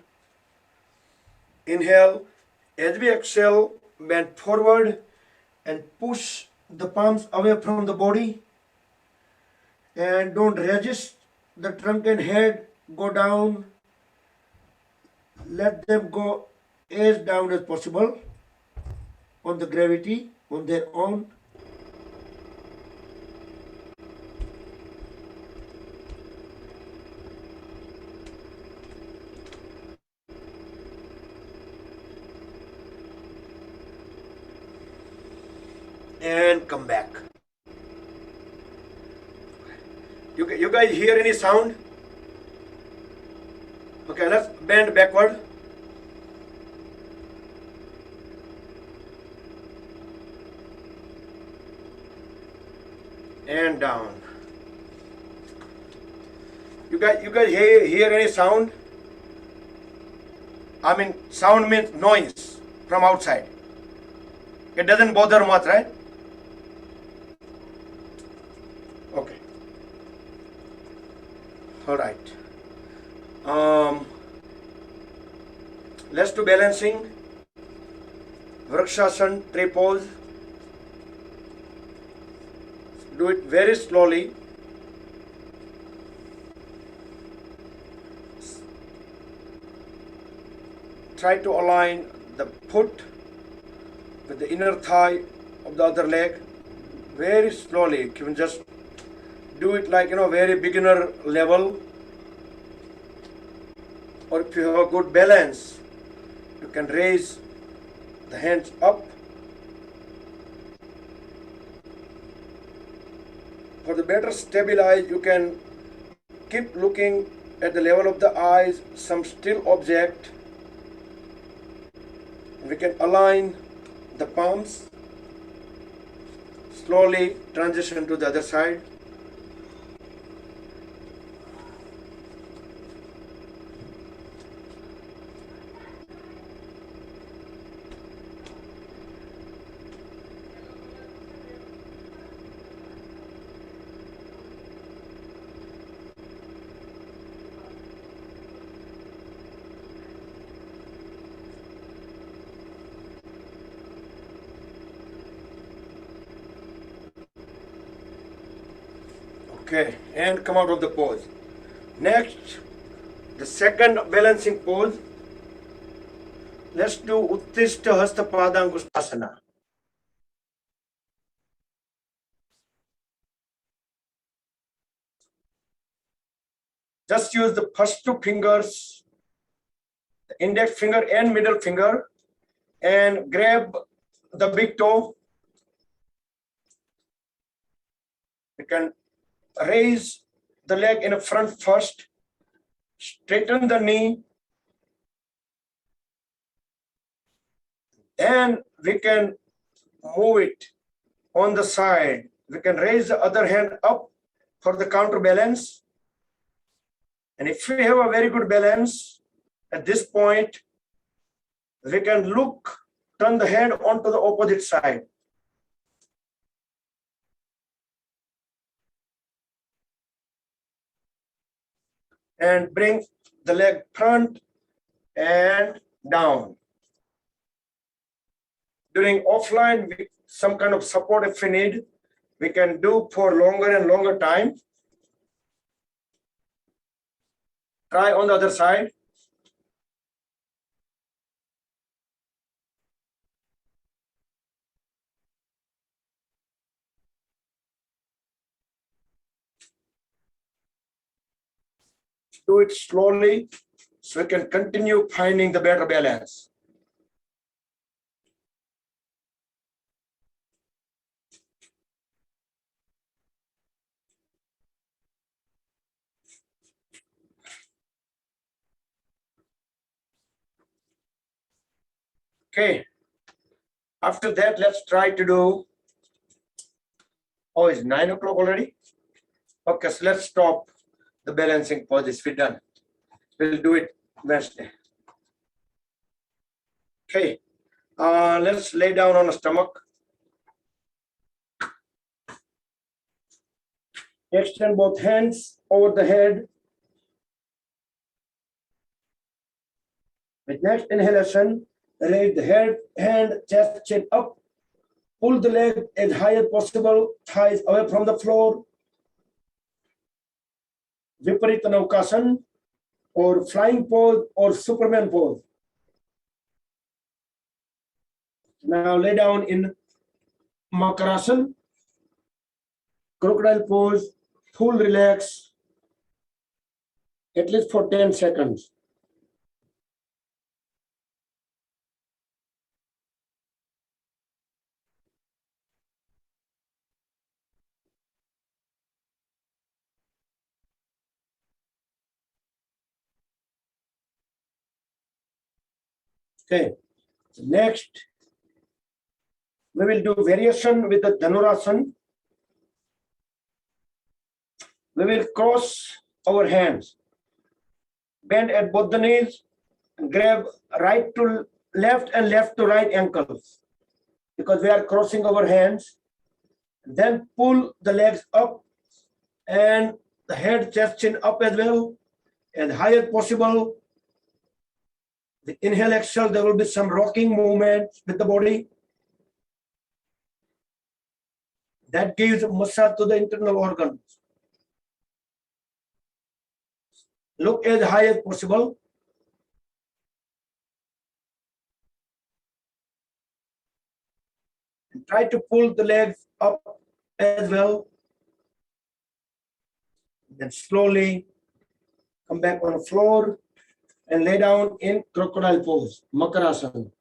Inhale. As we exhale, bend forward and push the palms away from the body. And don't resist the trunk and head. Go down. Let them go as down as possible on the gravity, on their own. and come back. You guys hear any sound? Okay, let's bend backward. And down. You guys hear any sound? I mean, sound means noise from outside. It doesn't bother much, right? Okay. All right. Let's do balancing. Vrikshasana, tree pose. Do it very slowly. Try to align the foot with the inner thigh of the other leg very slowly. You can just do it like, very beginner level. Or if you have a good balance, you can raise the hands up. For the better stabilize, you can keep looking at the level of the eyes, some still object. We can align the palms. Slowly transition to the other side. Okay, and come out of the pose. Next, the second balancing pose. Let's do Uttishta Hasta Padangusthasana. Just use the first two fingers, the index finger and middle finger, and grab the big toe. You can raise the leg in front first, straighten the knee, and we can move it on the side. We can raise the other hand up for the counterbalance. And if we have a very good balance, at this point, we can turn the head onto the opposite side. And bring the leg front and down. During offline, some kind of support if we need, we can do for longer and longer time. Try on the other side. Do it slowly so we can continue finding the better balance. Okay. After that, let's try to do. Oh, it's 9 o'clock already? Okay, so let's stop the balancing poses. We're done. We'll do it Wednesday. Okay. Let's lay down on the stomach. Extend both hands over the head. With next inhalation, raise the head, hand, chest, chin up. Pull the leg as high as possible, thighs away from the floor. Viparita Naukasana, or flying pose, or Superman pose. Now lay down in Makarasana, crocodile pose, full relax, at least for 10 seconds. Okay. Next, we will do variation with the Dhanurasana. We will cross our hands, bend at both the knees, and grab right to left and left to right ankles, because we are crossing our hands. Then pull the legs up and the head, chest, chin up as well, and high as possible. The inhale, exhale, there will be some rocking movements with the body. That gives massage to the internal organs. Look as high as possible. And try to pull the legs up as well. Then slowly come back on the floor and lay down in crocodile pose, Makarasana.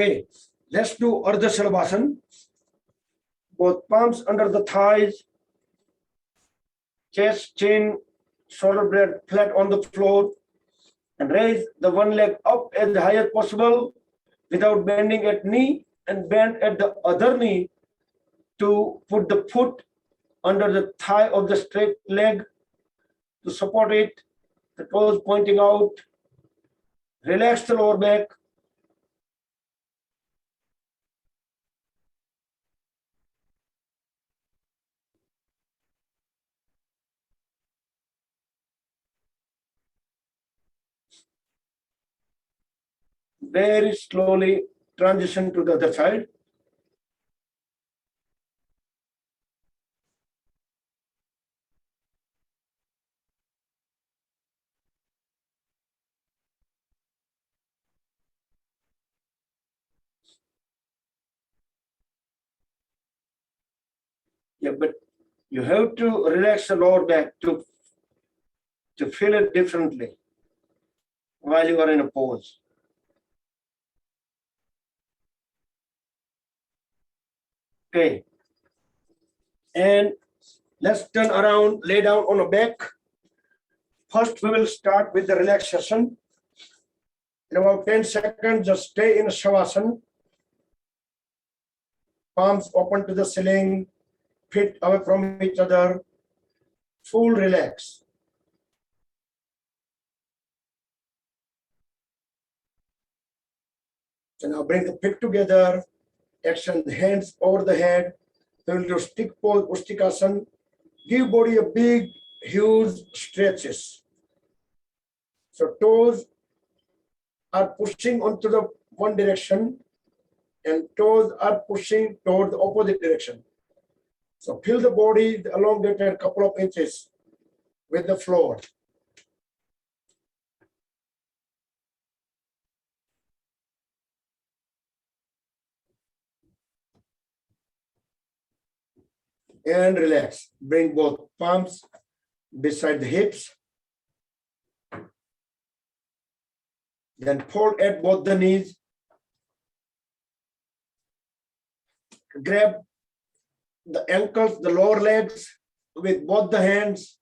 Okay, let's do Ardha Shalabhasana. Both palms under the thighs, chest, chin, shoulder blade flat on the floor, and raise the one leg up as high as possible without bending at knee, and bend at the other knee to put the foot under the thigh of the straight leg to support it, the toes pointing out. Relax the lower back. Very slowly transition to the other side. Yeah, but you have to relax the lower back to feel it differently while you are in a pose. Okay. And let's turn around, lay down on the back. First, we will start with the relaxation. In about 10 seconds, just stay in Shavasana. Palms open to the ceiling, feet away from each other, full relax. So now bring the feet together, extend hands over the head. We will do stick pose, Ustikasana. Give body a big, huge stretches. So toes are pushing onto the one direction and toes are pushing toward the opposite direction. So feel the body elongated a couple of inches with the floor. And relax. Bring both palms beside the hips. Then fold at both the knees. Grab the ankles, the lower legs with both the hands.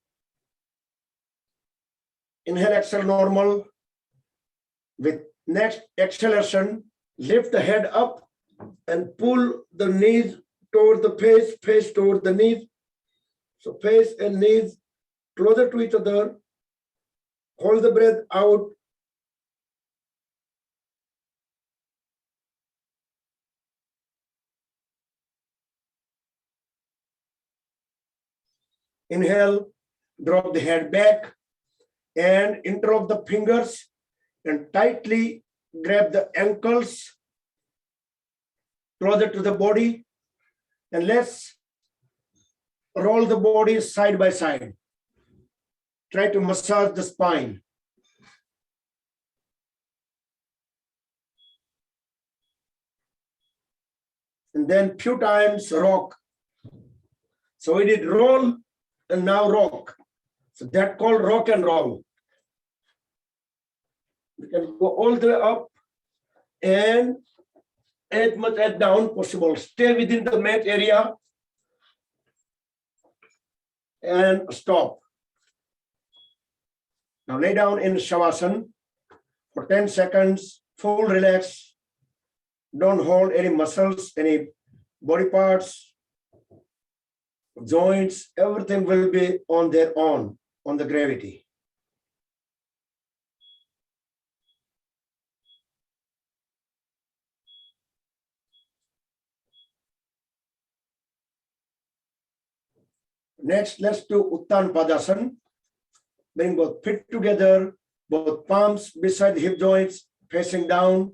Inhale, exhale, normal. With next exhalation, lift the head up and pull the knees toward the face, face toward the knees. So face and knees closer to each other. Hold the breath out. Inhale, drop the head back and interlock the fingers and tightly grab the ankles closer to the body. And let's roll the body side by side. Try to massage the spine. and then few times rock. So we did roll and now rock. So that called rock and roll. We can go all the way up and as much as down possible. Stay within the mat area and stop. Now lay down in Shavasana for 10 seconds, full relax. Don't hold any muscles, any body parts, joints, everything will be on their own, on the gravity. Next, let's do Uttan Padasana. Bring both feet together, both palms beside the hip joints, facing down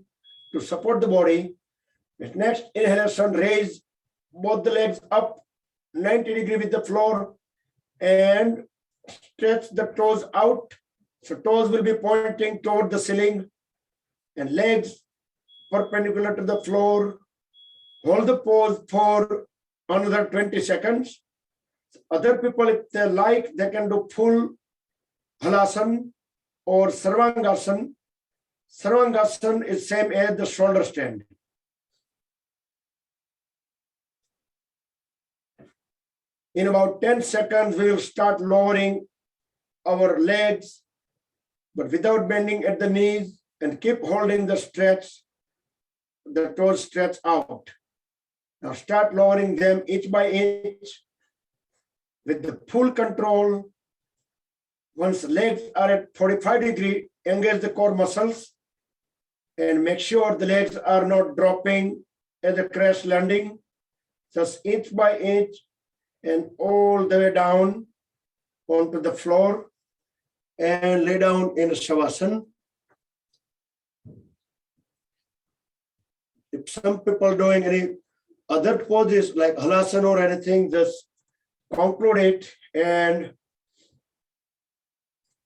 to support the body. Next, inhalation, raise both the legs up 90 degrees with the floor and stretch the toes out. So toes will be pointing toward the ceiling and legs perpendicular to the floor. Hold the pose for another 20 seconds. Other people, if they like, they can do full halasana or sarvangasana. Sarvangasana is same as the shoulder stand. In about 10 seconds, we will start lowering our legs, but without bending at the knees, and keep holding the stretch, the toes stretch out. Now start lowering them inch by inch with the full control. Once legs are at 45 degrees, engage the core muscles and make sure the legs are not dropping as a crash landing. Just inch by inch and all the way down onto the floor and lay down in Shavasana. If some people doing any other poses like halasana or anything, just conclude it and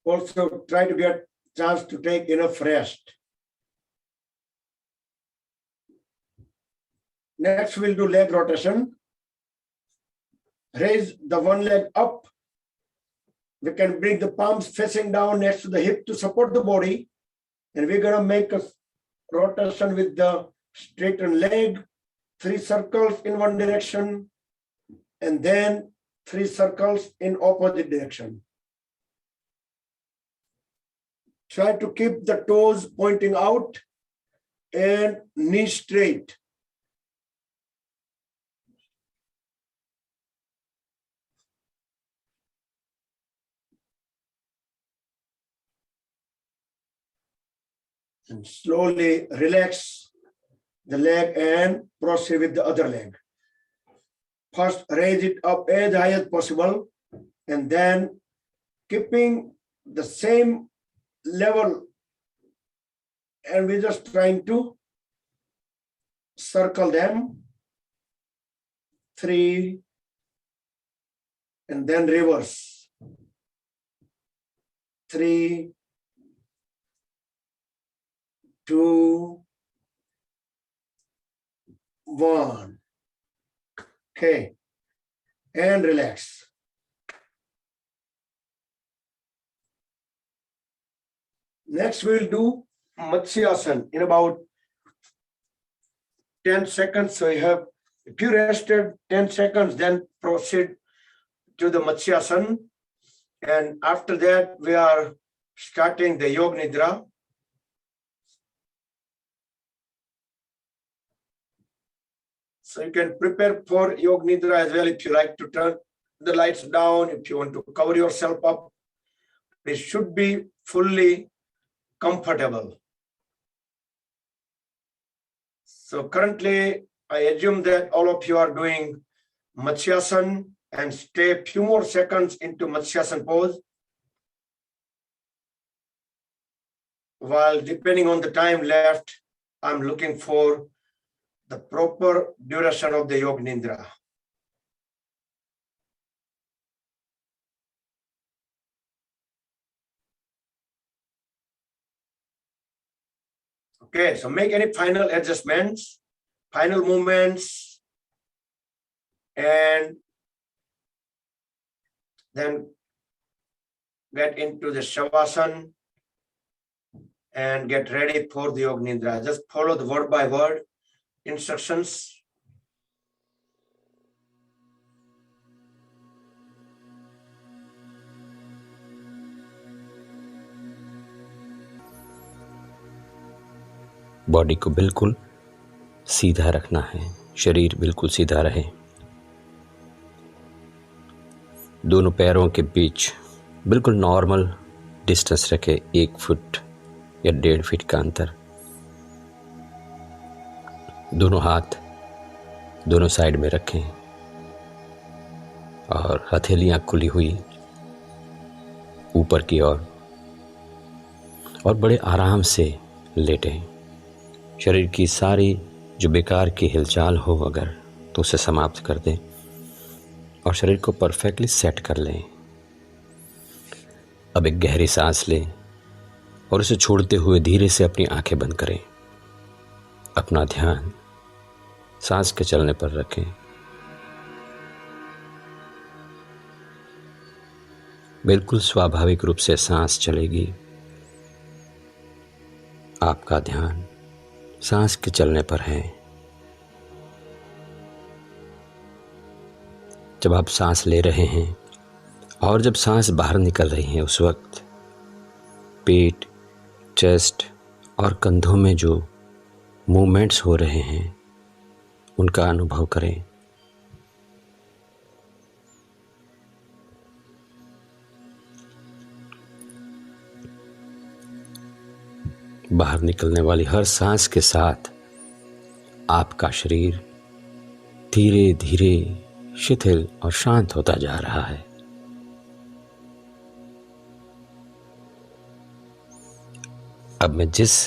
also try to get chance to take enough rest. Next, we'll do leg rotation. Raise the one leg up. We can bring the palms facing down next to the hip to support the body. And we're going to make a rotation with the straightened leg, 3 circles in one direction, and then 3 circles in opposite direction. Try to keep the toes pointing out and knees straight. And slowly relax the leg and proceed with the other leg. First, raise it up as high as possible, and then keeping the same level, and we're just trying to circle them, 3, and then reverse, 3, 2, 1. Okay, and relax. Next, we'll do Matsyasana in about 10 seconds. So you have, if you rested 10 seconds, then proceed to the Matsyasana. And after that, we are starting the Yoga Nidra. So you can prepare for Yoga Nidra as well if you like to turn the lights down, if you want to cover yourself up. It should be fully comfortable. So currently, I assume that all of you are doing Matsyasana and stay a few more seconds into Matsyasana pose. While depending on the time left, I'm looking for the proper duration of the Yoga Nidra. Okay, so make any final adjustments, final movements, and then get into the Shavasana and get ready for the Yoga Nidra. Just follow the word by word instructions. Body को बिल्कुल सीधा रखना है, शरीर बिल्कुल सीधा रहे। दोनों पैरों के बीच बिल्कुल नॉर्मल डिस्टेंस रखे, 1 फुट या 1.5 फीट का अंतर। दोनों हाथ दोनों साइड में रखें और हथेलियां खुली हुई ऊपर की ओर और बड़े आराम से लेटें। शरीर की सारी जो बेकार की हिलचाल हो अगर तो उसे समाप्त कर दें और शरीर को परफेक्टली सेट कर लें। अब एक गहरी सांस लें और उसे छोड़ते हुए धीरे से अपनी आंखें बंद करें। अपना ध्यान सांस के चलने पर रखें। बिल्कुल स्वाभाविक रूप से सांस चलेगी। आपका ध्यान सांस के चलने पर है। जब आप सांस ले रहे हैं और जब सांस बाहर निकल रही है उस वक्त पेट, चेस्ट और कंधों में जो मूवमेंट्स हो रहे हैं उनका अनुभव करें। बाहर निकलने वाली हर सांस के साथ आपका शरीर धीरे धीरे शिथिल और शांत होता जा रहा है। अब मैं जिस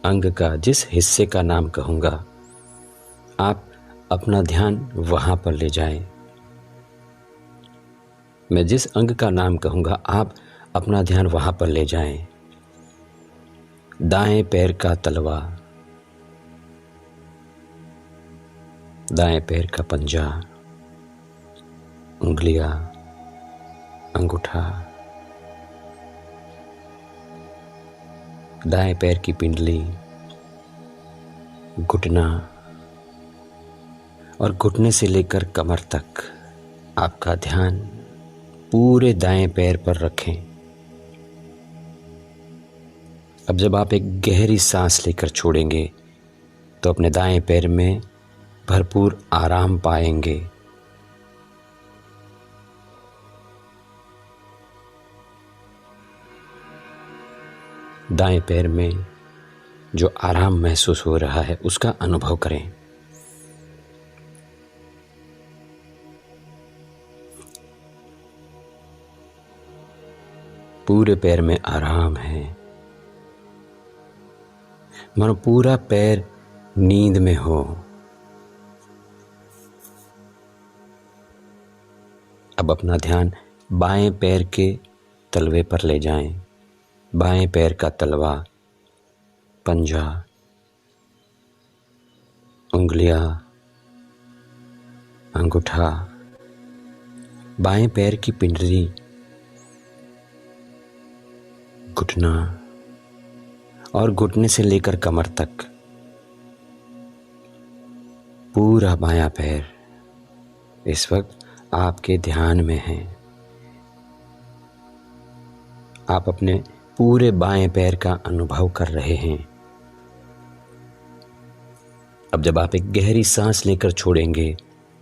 अंग का, जिस हिस्से का नाम कहूँगा, आप अपना ध्यान वहाँ पर ले जाएं। मैं जिस अंग का नाम कहूँगा आप अपना ध्यान वहाँ पर ले जाएं। दाएं पैर का तलवा, दाएं पैर का पंजा, उंगलियां, अंगूठा, दाएं पैर की पिंडली, घुटना और घुटने से लेकर कमर तक आपका ध्यान पूरे दाएं पैर पर रखें। अब जब आप एक गहरी सांस लेकर छोड़ेंगे तो अपने दाएं पैर में भरपूर आराम पाएंगे। दाएं पैर में जो आराम महसूस हो रहा है उसका अनुभव करें। पूरे पैर में आराम है, मानो पूरा पैर नींद में हो। अब अपना ध्यान बाएं पैर के तलवे पर ले जाएं। बाएं पैर का तलवा, पंजा, उंगलियां, अंगूठा, बाएं पैर की पिंडली, घुटना और घुटने से लेकर कमर तक पूरा बायां पैर इस वक्त आपके ध्यान में है। आप अपने पूरे बाएं पैर का अनुभव कर रहे हैं। अब जब आप एक गहरी सांस लेकर छोड़ेंगे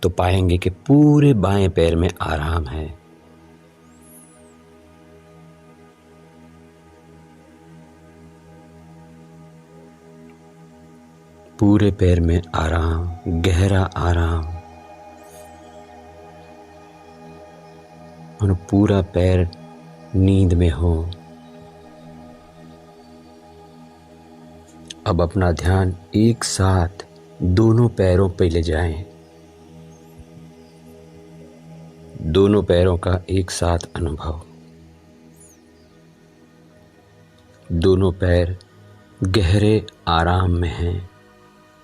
तो पाएंगे कि पूरे बाएं पैर में आराम है। पूरे पैर में आराम, गहरा आराम, और पूरा पैर नींद में हो। अब अपना ध्यान एक साथ दोनों पैरों पे ले जाएं। दोनों पैरों का एक साथ अनुभव। दोनों पैर गहरे आराम में हैं,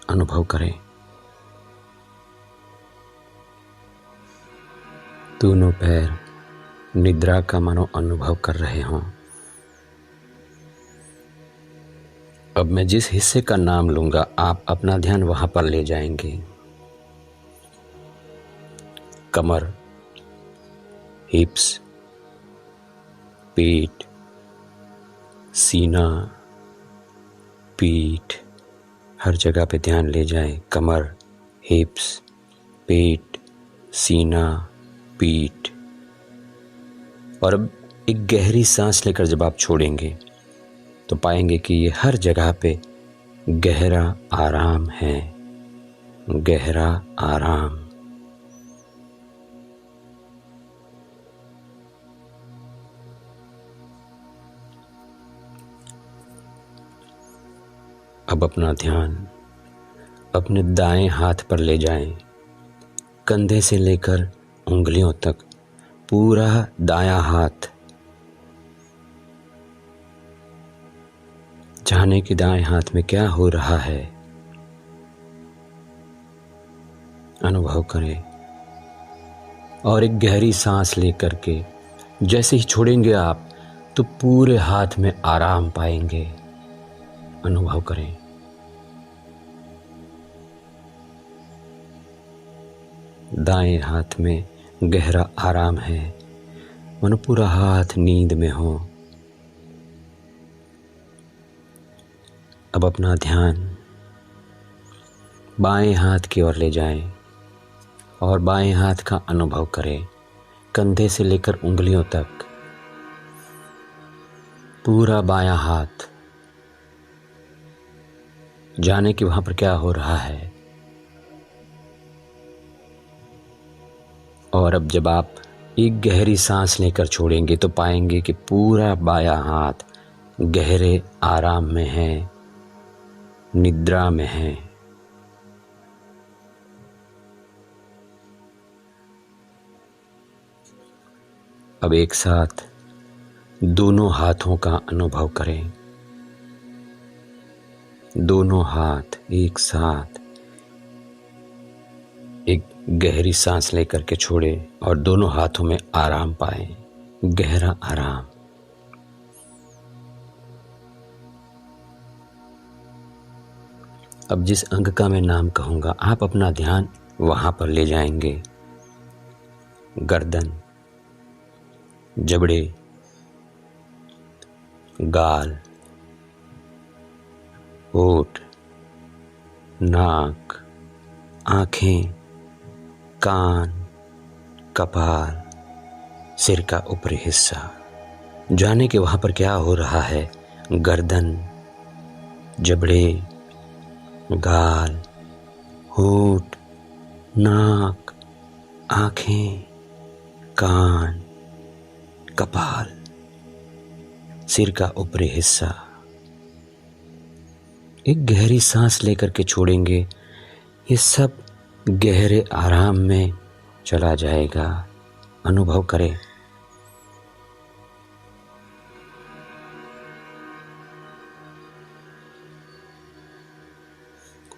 अनुभव करें। दोनों पैर निद्रा का मानो अनुभव कर रहे हों। अब मैं जिस हिस्से का नाम लूंगा आप अपना ध्यान वहां पर ले जाएंगे। कमर, हिप्स, पेट, सीना, पीठ, हर जगह पे ध्यान ले जाएं। कमर, हिप्स, पेट, सीना, पीठ। और अब एक गहरी सांस लेकर जब आप छोड़ेंगे तो पाएंगे कि ये हर जगह पे गहरा आराम है, गहरा आराम। अब अपना ध्यान अपने दाएं हाथ पर ले जाएं। कंधे से लेकर उंगलियों तक पूरा दायां हाथ। जाने कि दाएं हाथ में क्या हो रहा है, अनुभव करें। और एक गहरी सांस लेकर के जैसे ही छोड़ेंगे आप तो पूरे हाथ में आराम पाएंगे, अनुभव करें। दाएं हाथ में गहरा आराम है, मानो पूरा हाथ नींद में हो। अब अपना ध्यान बाएं हाथ की ओर ले जाएं और बाएं हाथ का अनुभव करें। कंधे से लेकर उंगलियों तक पूरा बायां हाथ। जाने कि वहां पर क्या हो रहा है। और अब जब आप एक गहरी सांस लेकर छोड़ेंगे तो पाएंगे कि पूरा बायां हाथ गहरे आराम में है, निद्रा में है। अब एक साथ दोनों हाथों का अनुभव करें। दोनों हाथ एक साथ एक गहरी सांस लेकर के छोड़े और दोनों हाथों में आराम पाएं, गहरा आराम। अब जिस अंग का मैं नाम कहूंगा आप अपना ध्यान वहां पर ले जाएंगे। गर्दन, जबड़े, गाल, होठ, नाक, आंखें, कान, कपाल, सिर का ऊपरी हिस्सा। जाने के वहां पर क्या हो रहा है। गर्दन, जबड़े, गाल, होठ, नाक, आंखें, कान, कपाल, सिर का ऊपरी हिस्सा। एक गहरी सांस लेकर के छोड़ेंगे, ये सब गहरे आराम में चला जाएगा, अनुभव करें।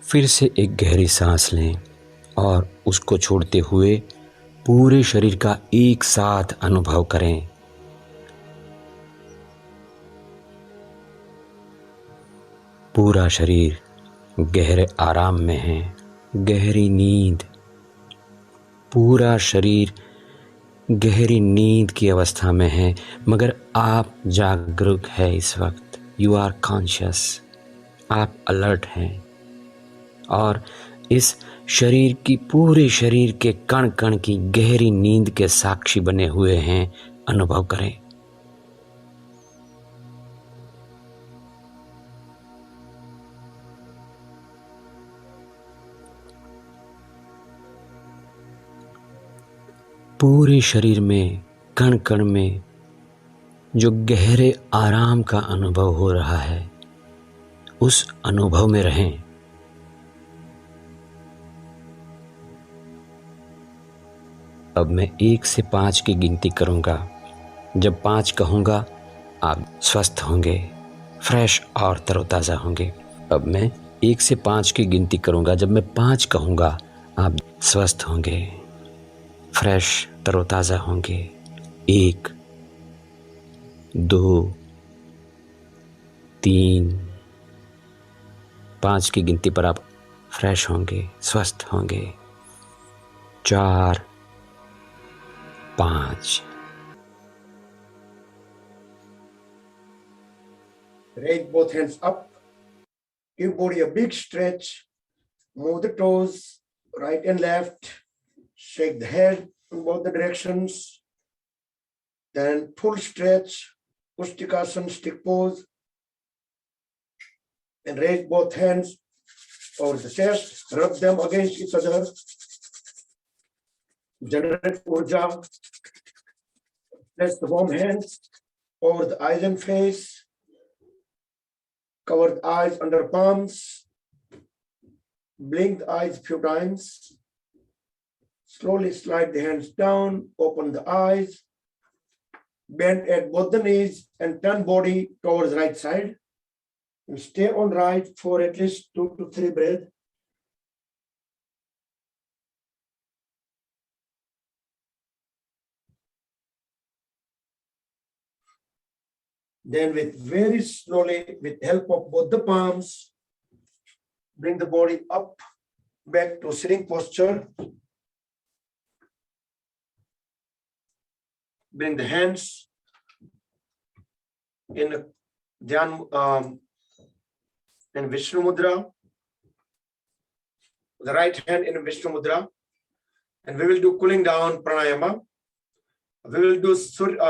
फिर से एक गहरी सांस लें और उसको छोड़ते हुए पूरे शरीर का एक साथ अनुभव करें। पूरा शरीर गहरे आराम में है, गहरी नींद। पूरा शरीर गहरी नींद की अवस्था में है, मगर आप जागरूक है इस वक्त। यू आर कॉन्शियस, आप अलर्ट हैं और इस शरीर की, पूरे शरीर के कण कण की गहरी नींद के साक्षी बने हुए हैं, अनुभव करें। पूरे शरीर में, कण कण में जो गहरे आराम का अनुभव हो रहा है, उस अनुभव में रहें। अब मैं 1 से 5 की गिनती करूंगा। जब 5 कहूंगा आप स्वस्थ होंगे, फ्रेश और तरोताज़ा होंगे। अब मैं 1 से 5 की गिनती करूंगा। जब मैं 5 कहूंगा आप स्वस्थ होंगे, फ्रेश तरोताज़ा होंगे। 1 2 3 5 की गिनती पर आप फ्रेश होंगे, स्वस्थ होंगे। 4 5 Raise both hands up. Give body a big stretch. Move the toes right and left. Shake the head in both the directions. Then full stretch. Ustikasana, stick pose. And raise both hands over the chest. Rub them against each other. Generate urja. Place the warm hands over the eyes and face. Cover the eyes under palms. Blink the eyes a few times. Slowly slide the hands down. Open the eyes. Bend at both the knees and turn body towards right side. And stay on right for at least 2 to 3 breaths. Then with very slowly, with help of both the palms, bring the body up, back to sitting posture. Bring the hands in Dhyan, in Vishnu Mudra. The right hand in Vishnu Mudra. And we will do cooling down pranayama. We will do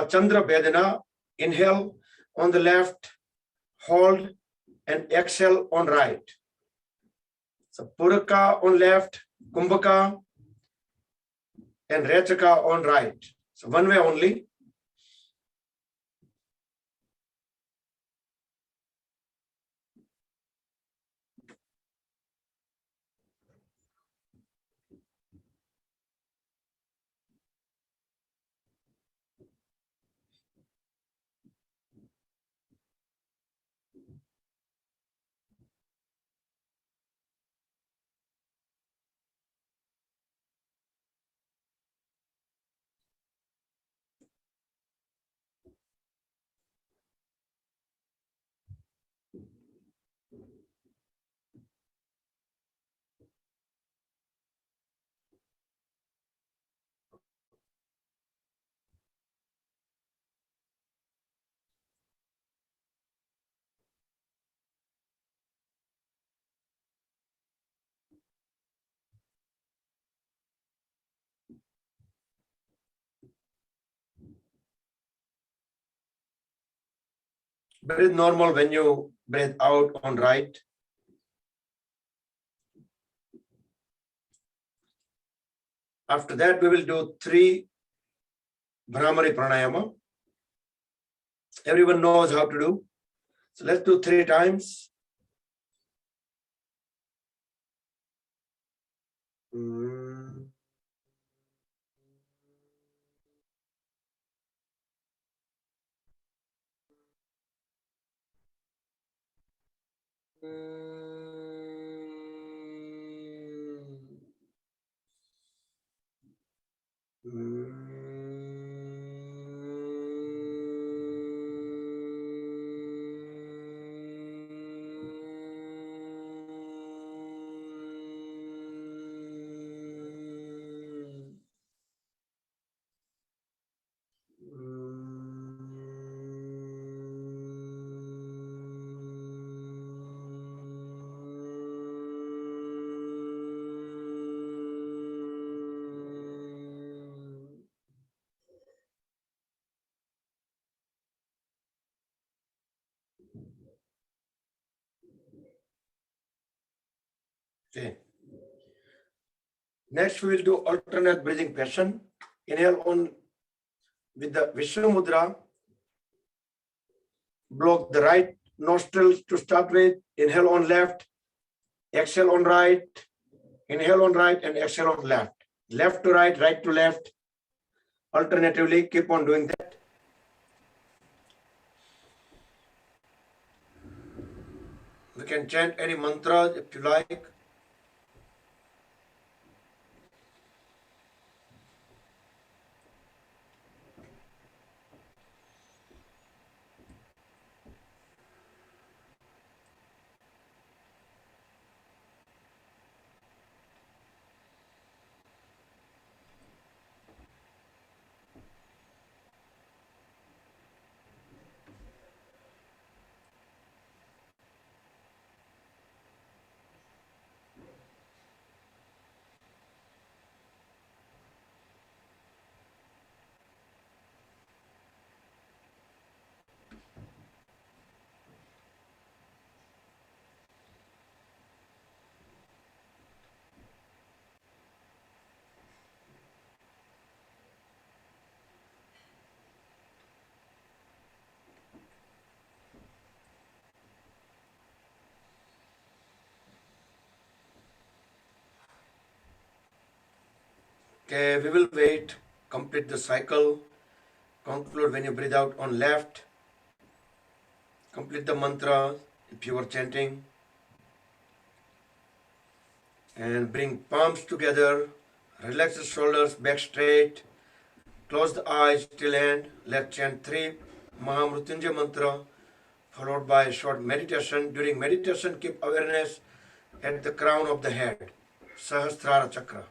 Chandra Vedana. Inhale on the left, hold, and exhale on right. So Puraka on left, Kumbhaka, and Rechaka on right. So one way only. Breathe normal when you breathe out on right. After that, we will do 3 Bhramari Pranayama. Everyone knows how to do. So let's do 3 times. Okay. Next, we will do alternate breathing pattern. Inhale on with the Vishnu Mudra. Block the right nostril to start with. Inhale on left. Exhale on right. Inhale on right and exhale on left. Left to right, right to left. Alternatively, keep on doing that. You can chant any mantra if you like. Okay, we will wait. Complete the cycle. Conclude when you breathe out on left. Complete the mantra if you are chanting. And bring palms together. Relax the shoulders back straight. Close the eyes till end. Let's chant 3 Mahamrutyunjay mantra followed by a short meditation. During meditation, keep awareness at the crown of the head. Sahasrara Chakra.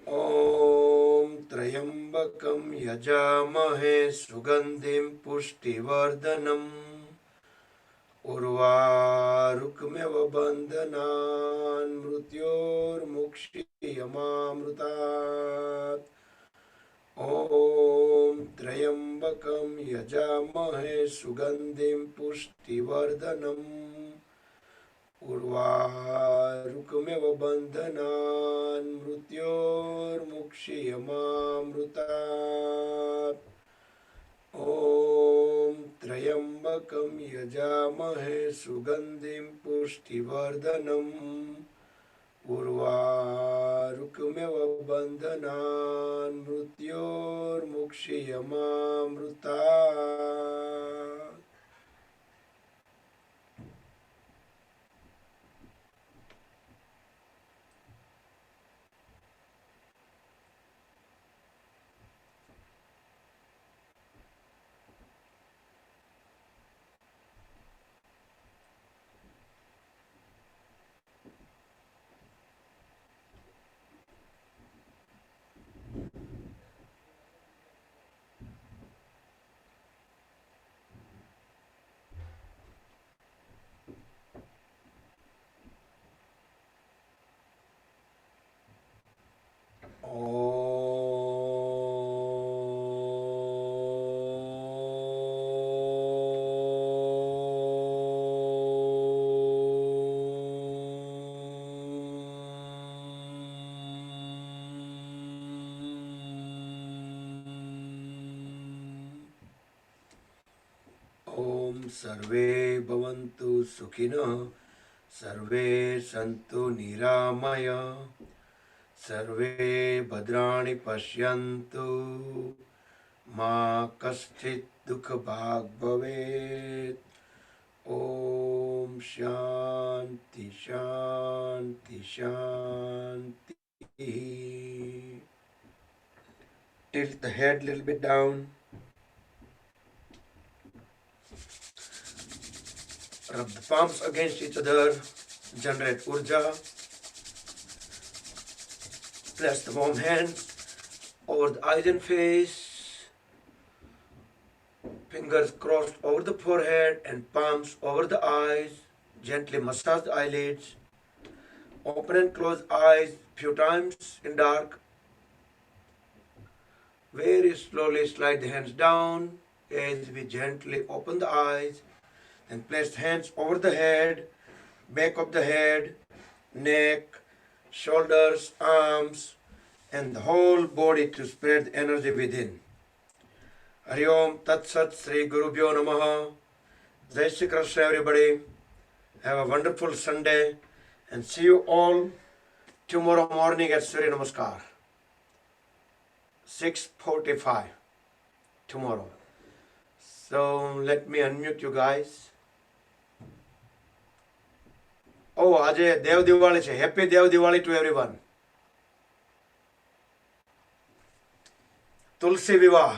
Om Trayambakam Yajamahe Sugandhim Pushtivardhanam Urvarukmeva Bandhanan Mrutyor Mukshiyamamrutat Om Trayambakam Yajamahe Sugandhim Pushtivardhanam Urvarukmeva bandhanan mrutyor mukshiyamamrutat Om Trayambakam Yajamahe Sugandhim Pushtivardhanam Urvarukmeva bandhanan mrutyor mukshiyamamrutat. Om Sarve Bhavantu Sukhina Sarve Santu Niramaya Sarve Bhadrani Pashyantu Ma Kaschit Dukha Bhag Bhavet Om Shanti Shanti Shanti. Tilt the head a little bit down. Rub the palms against each other. Generate urja. Place the warm hands over the eyes and face. Fingers crossed over the forehead and palms over the eyes. Gently massage the eyelids. Open and close eyes few times in dark. Very slowly slide the hands down as we gently open the eyes. And place hands over the head, back of the head, neck, shoulders, arms, and the whole body to spread the energy within. Hari Om Tat Sat Sri Guru Bhyo Namaha. Jai Shri Krishna everybody. Have a wonderful Sunday and see you all tomorrow morning at Surya Namaskar. 6:45 tomorrow. So let me unmute you guys. Oh, આજે દેવ દિવાળી છે. Happy Dev Diwali to everyone. Tulsi Vivah.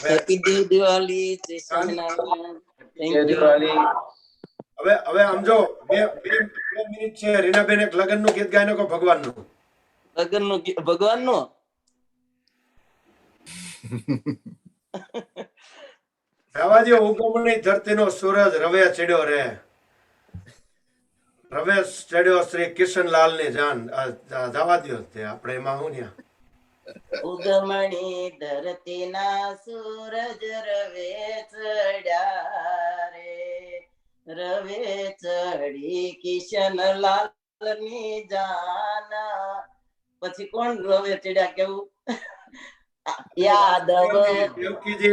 Happy Diwali, Jai Swaminarayan. Thank you. હવે આમ જો બે minute છે. રીનાબેન એક લગનનું ગીત ગાઈ નાખો ભગવાનનું. ભગવાનનો જવા દો. ઉગમણી ધરતીનો સૂરજ રવે ચડ્યો રે. રવે ચડ્યો શ્રી કિશનલાલ ની જાન. જવા દો તે આપણે એમાં હું ને ઉગમણી ધરતીના સૂરજ રવે ચડ્યા રે, રવે ચડી કિશન લાલની જાન. પછી કોણ રવે ચડ્યા કેવું? યાદવ. દેવકીજી.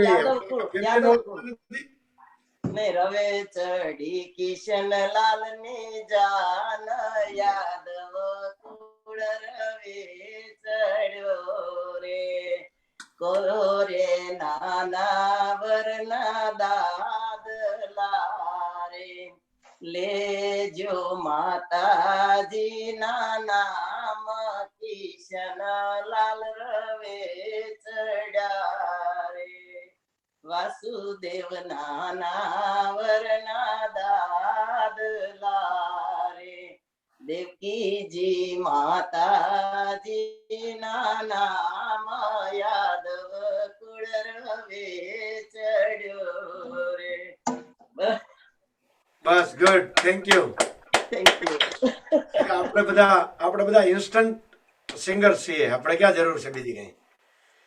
ને રવે ચડી કિશનલાલ ની જાન યાદવ કુળ રવે ચડ્યો રે કરો રે નાના વરના દાદલા રે લેજો માતાજી ના નામ કિશનલાલ રવે ચડ્યા રે વાસુદેવ નાના વરના દાદલા રે દેવકીજી માતાજી ના નામ યાદવ કુળ રવે ચડ્યો રે બસ good, thank you. Thank you. આપણે બધા ઇન્સ્ટન્ટ સિંગર છીએ, આપણે ક્યાં જરૂર છે બીજી કઈ.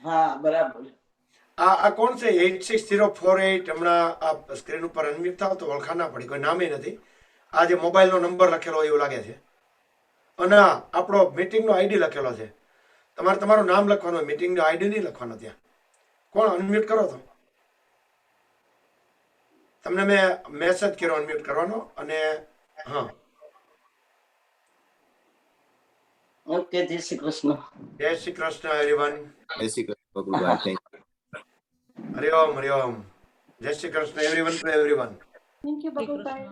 હા બરાબર. આ કોણ છે 86048? હમણાં આ સ્ક્રીન ઉપર અનમ્યુટ થાવ તો ઓળખા ના પડી, કોઈ નામે નથી. આ જે મોબાઈલનો નંબર લખેલો હોય એવું લાગે છે, અને આપણો મીટિંગનો આઈડી લખેલો છે. તમારે તમારું નામ લખવાનું, મીટિંગનો આઈડી નહીં લખવાનો. ત્યાં કોણ અનમ્યુટ કરો તો તમને મેં મેસેજ કર્યો અનમ્યુટ કરવાનો. અને હા, ઓકે, જય શ્રી કૃષ્ણ. જય શ્રી કૃષ્ણ એવરીવન. જય શ્રી કૃષ્ણ બકુભાઈ. થેન્ક હરિઓમ હરિઓમ. જય Shri Krishna everyone to everyone. Thank you, Babu Bye.